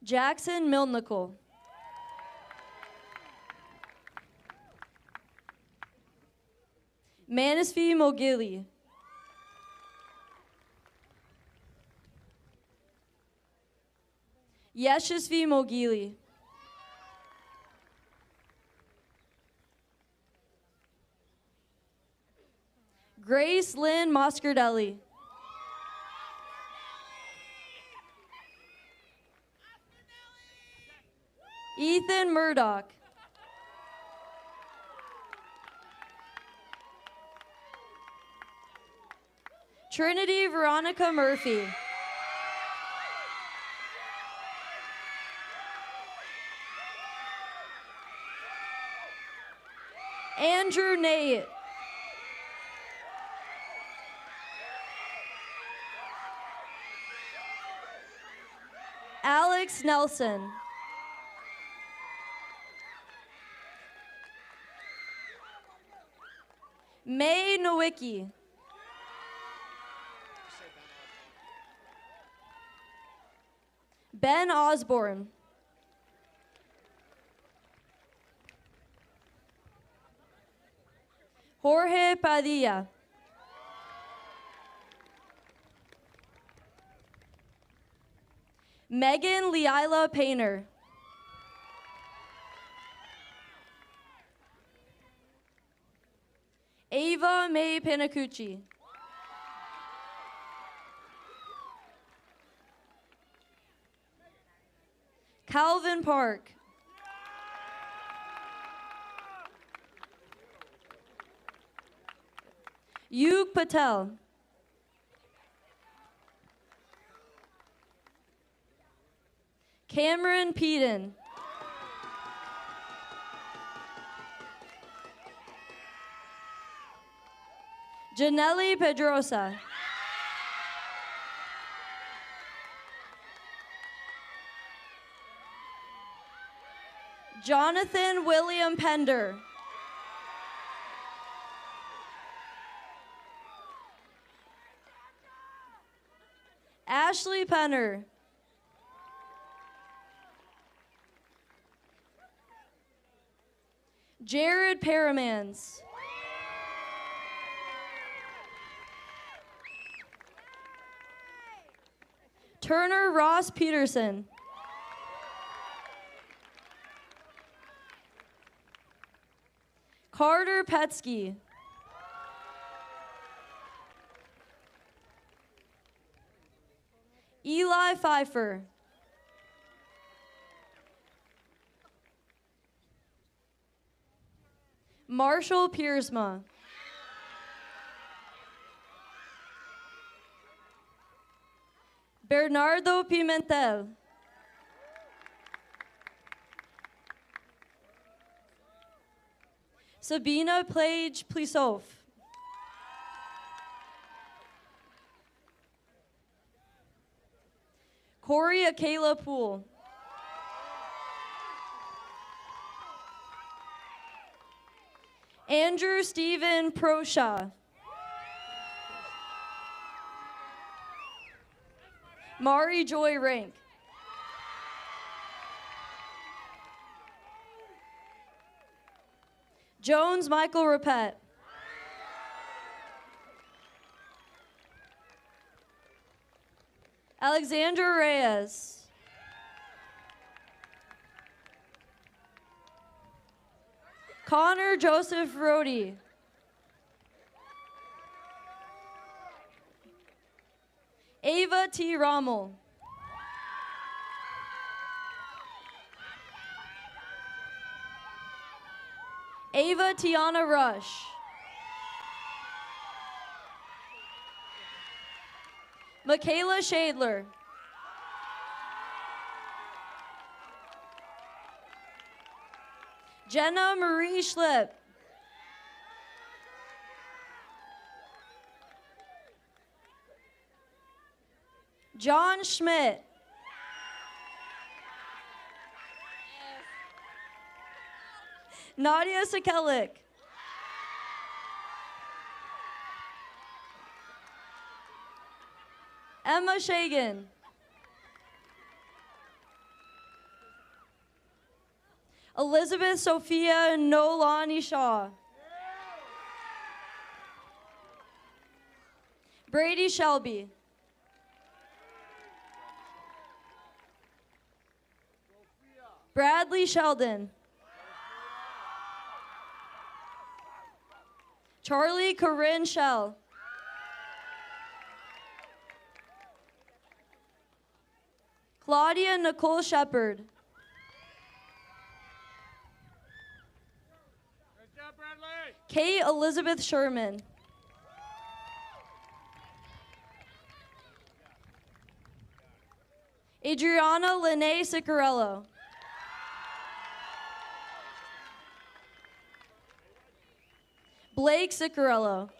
Jackson Milnickel. Manisfi Mogili. Yashasvi Mogili. Grace Lynn Moscardelli. Ethan Murdoch. Trinity Veronica Murphy. Andrew Nate. Alex Nelson. May Nowicki. Ben Osborne. Jorge Padilla. Megan Leila Painter. Ava May Panacucci. Calvin Park. Yug Patel. Cameron Peden. Janelli Pedrosa. Jonathan William Pender. Ashley Penner. Jared Paramans. Turner Ross Peterson. Carter Petsky. Eli Pfeiffer. Marshall Piersma. Bernardo Pimentel. Sabina Plage Plisov. Corey Akela Poole. Andrew Stephen Prosha. Mari Joy Rank. Jones Michael Rapet. Alexandra Reyes. Connor Joseph Rody. Ava T. Rommel. Ava Tiana Rush. Michaela Shadler. Jenna Marie Schlipp. John Schmidt. Nadia Sekelik. Emma Shagan. Elizabeth Sophia Nolani Shaw. Brady Shelby. Bradley Sheldon. Charlie Corinne Shell. Claudia Nicole Shepard. Kate Elizabeth Sherman. Adriana Lene Sicarello. Blake Sicarello.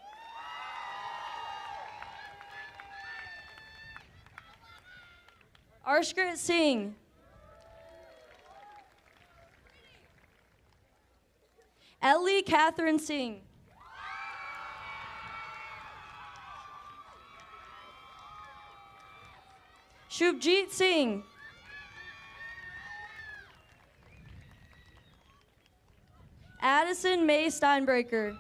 Arshkrit Singh. Ellie Catherine Singh. Shubjit Singh. Addison May Steinbreaker.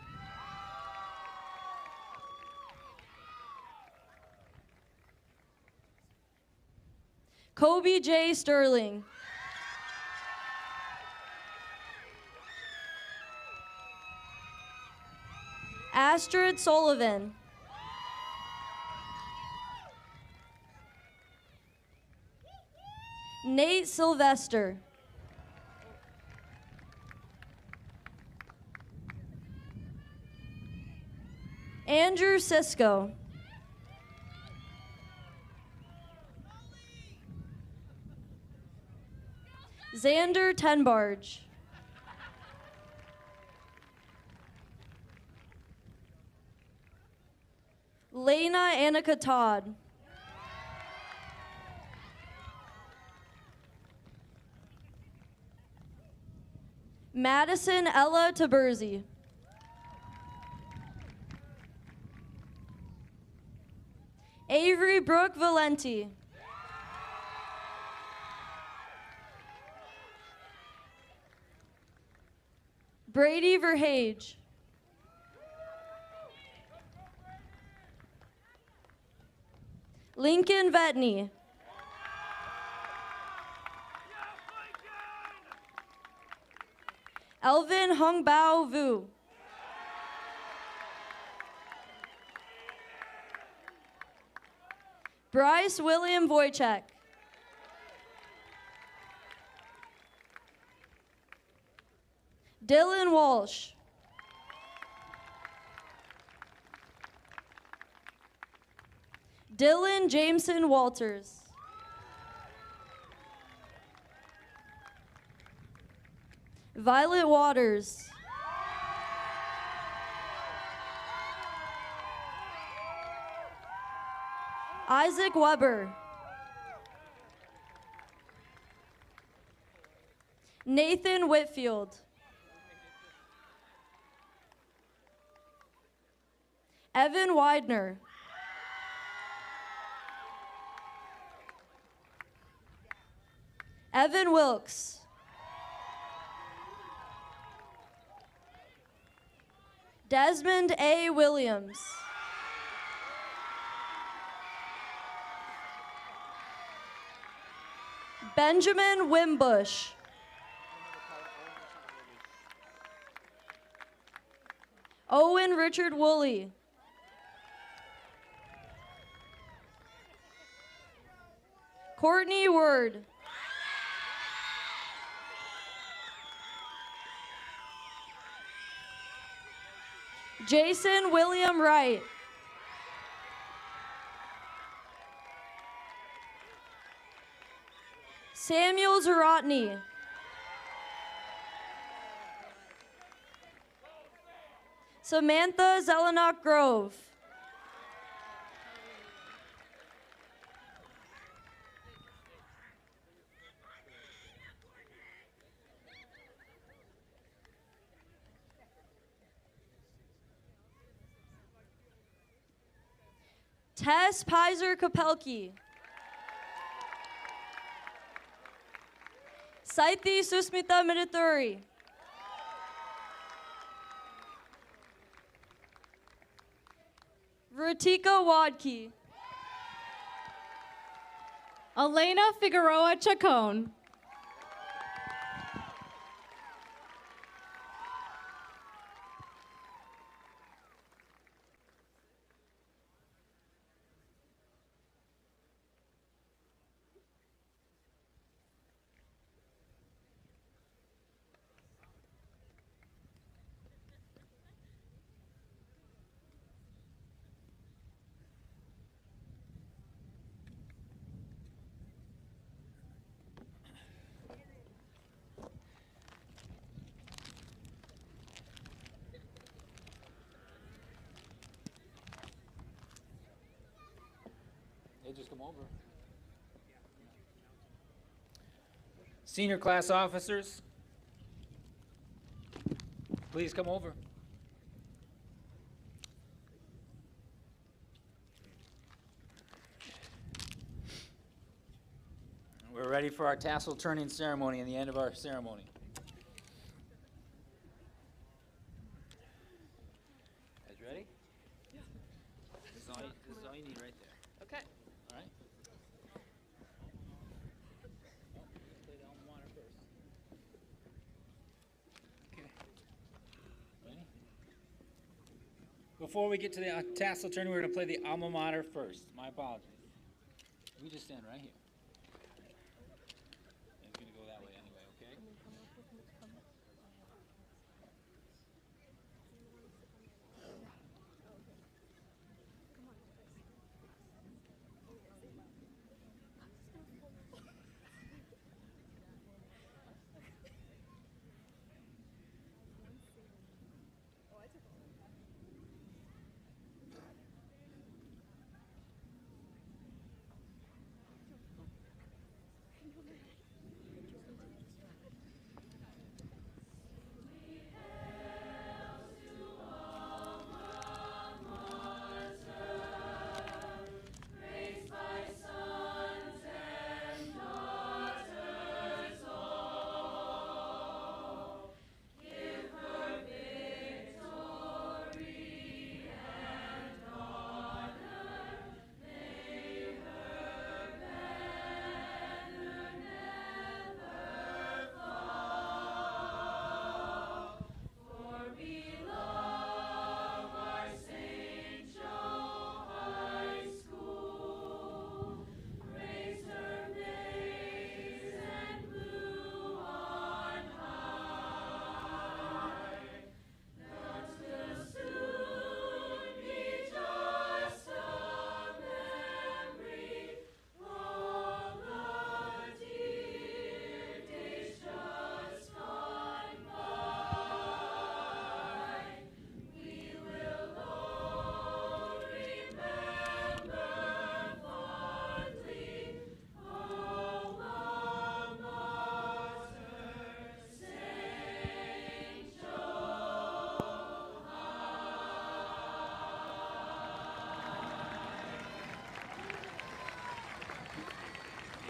Kobe J. Sterling. Astrid Sullivan. Nate Sylvester. Andrew Sisko. Xander Tenbarge. Lena Annika Todd. Madison Ella Taberzi. Avery Brooke Valenti. Brady Verhage. Lincoln Vetney. Elvin Hongbao Vu. Bryce William Wojciech. Dylan Walsh. Dylan Jameson Walters. Violet Waters. Isaac Weber. Nathan Whitfield. Evan Widener. Evan Wilkes. Desmond A. Williams. Benjamin Wimbush. Owen Richard Woolley. Courtney Word. Jason William Wright. Samuel Zarotny. Samantha Zelenak Grove. Tess Pizer Kapelki. Saithi Susmita Midithuri. Rutika Wadke. Elena Figueroa Chacon. They just come over. Senior class officers, please come over. We're ready for our tassel turning ceremony and the end of our ceremony. Guys ready? Yeah. This is all you need right there. Okay. All right. Play the alma mater first. Okay. Ready? Before we get to the tassel turning, we're going to play the alma mater first. My apologies. We just stand right here. It's going to go that way anyway, okay?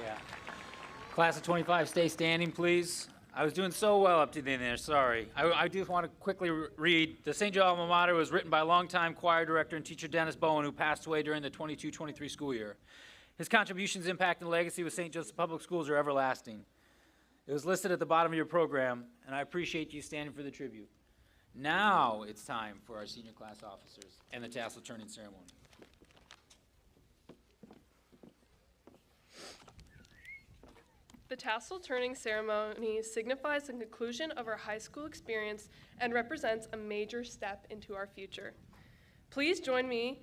Yeah. Class of 25, stay standing, please. I was doing so well up to the end there, sorry. I just want to quickly read. The St. Joe alma mater was written by longtime choir director and teacher Dennis Bowen, who passed away during the 22-23 school year. His contributions, impact, and legacy with St. Joseph Public Schools are everlasting. It was listed at the bottom of your program, and I appreciate you standing for the tribute. Now it's time for our senior class officers and the tassel turning ceremony. The tassel turning ceremony signifies the conclusion of our high school experience and represents a major step into our future. Please join me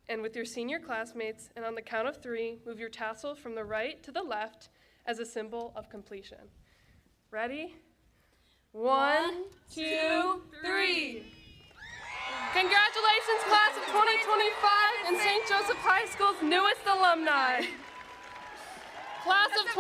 and with your senior classmates, and on the count of 3, move your tassel from the right to the left as a symbol of completion. Ready? 1, 2, 3. Congratulations, class of 2025 and St. Joseph High School's newest alumni. Class of 2025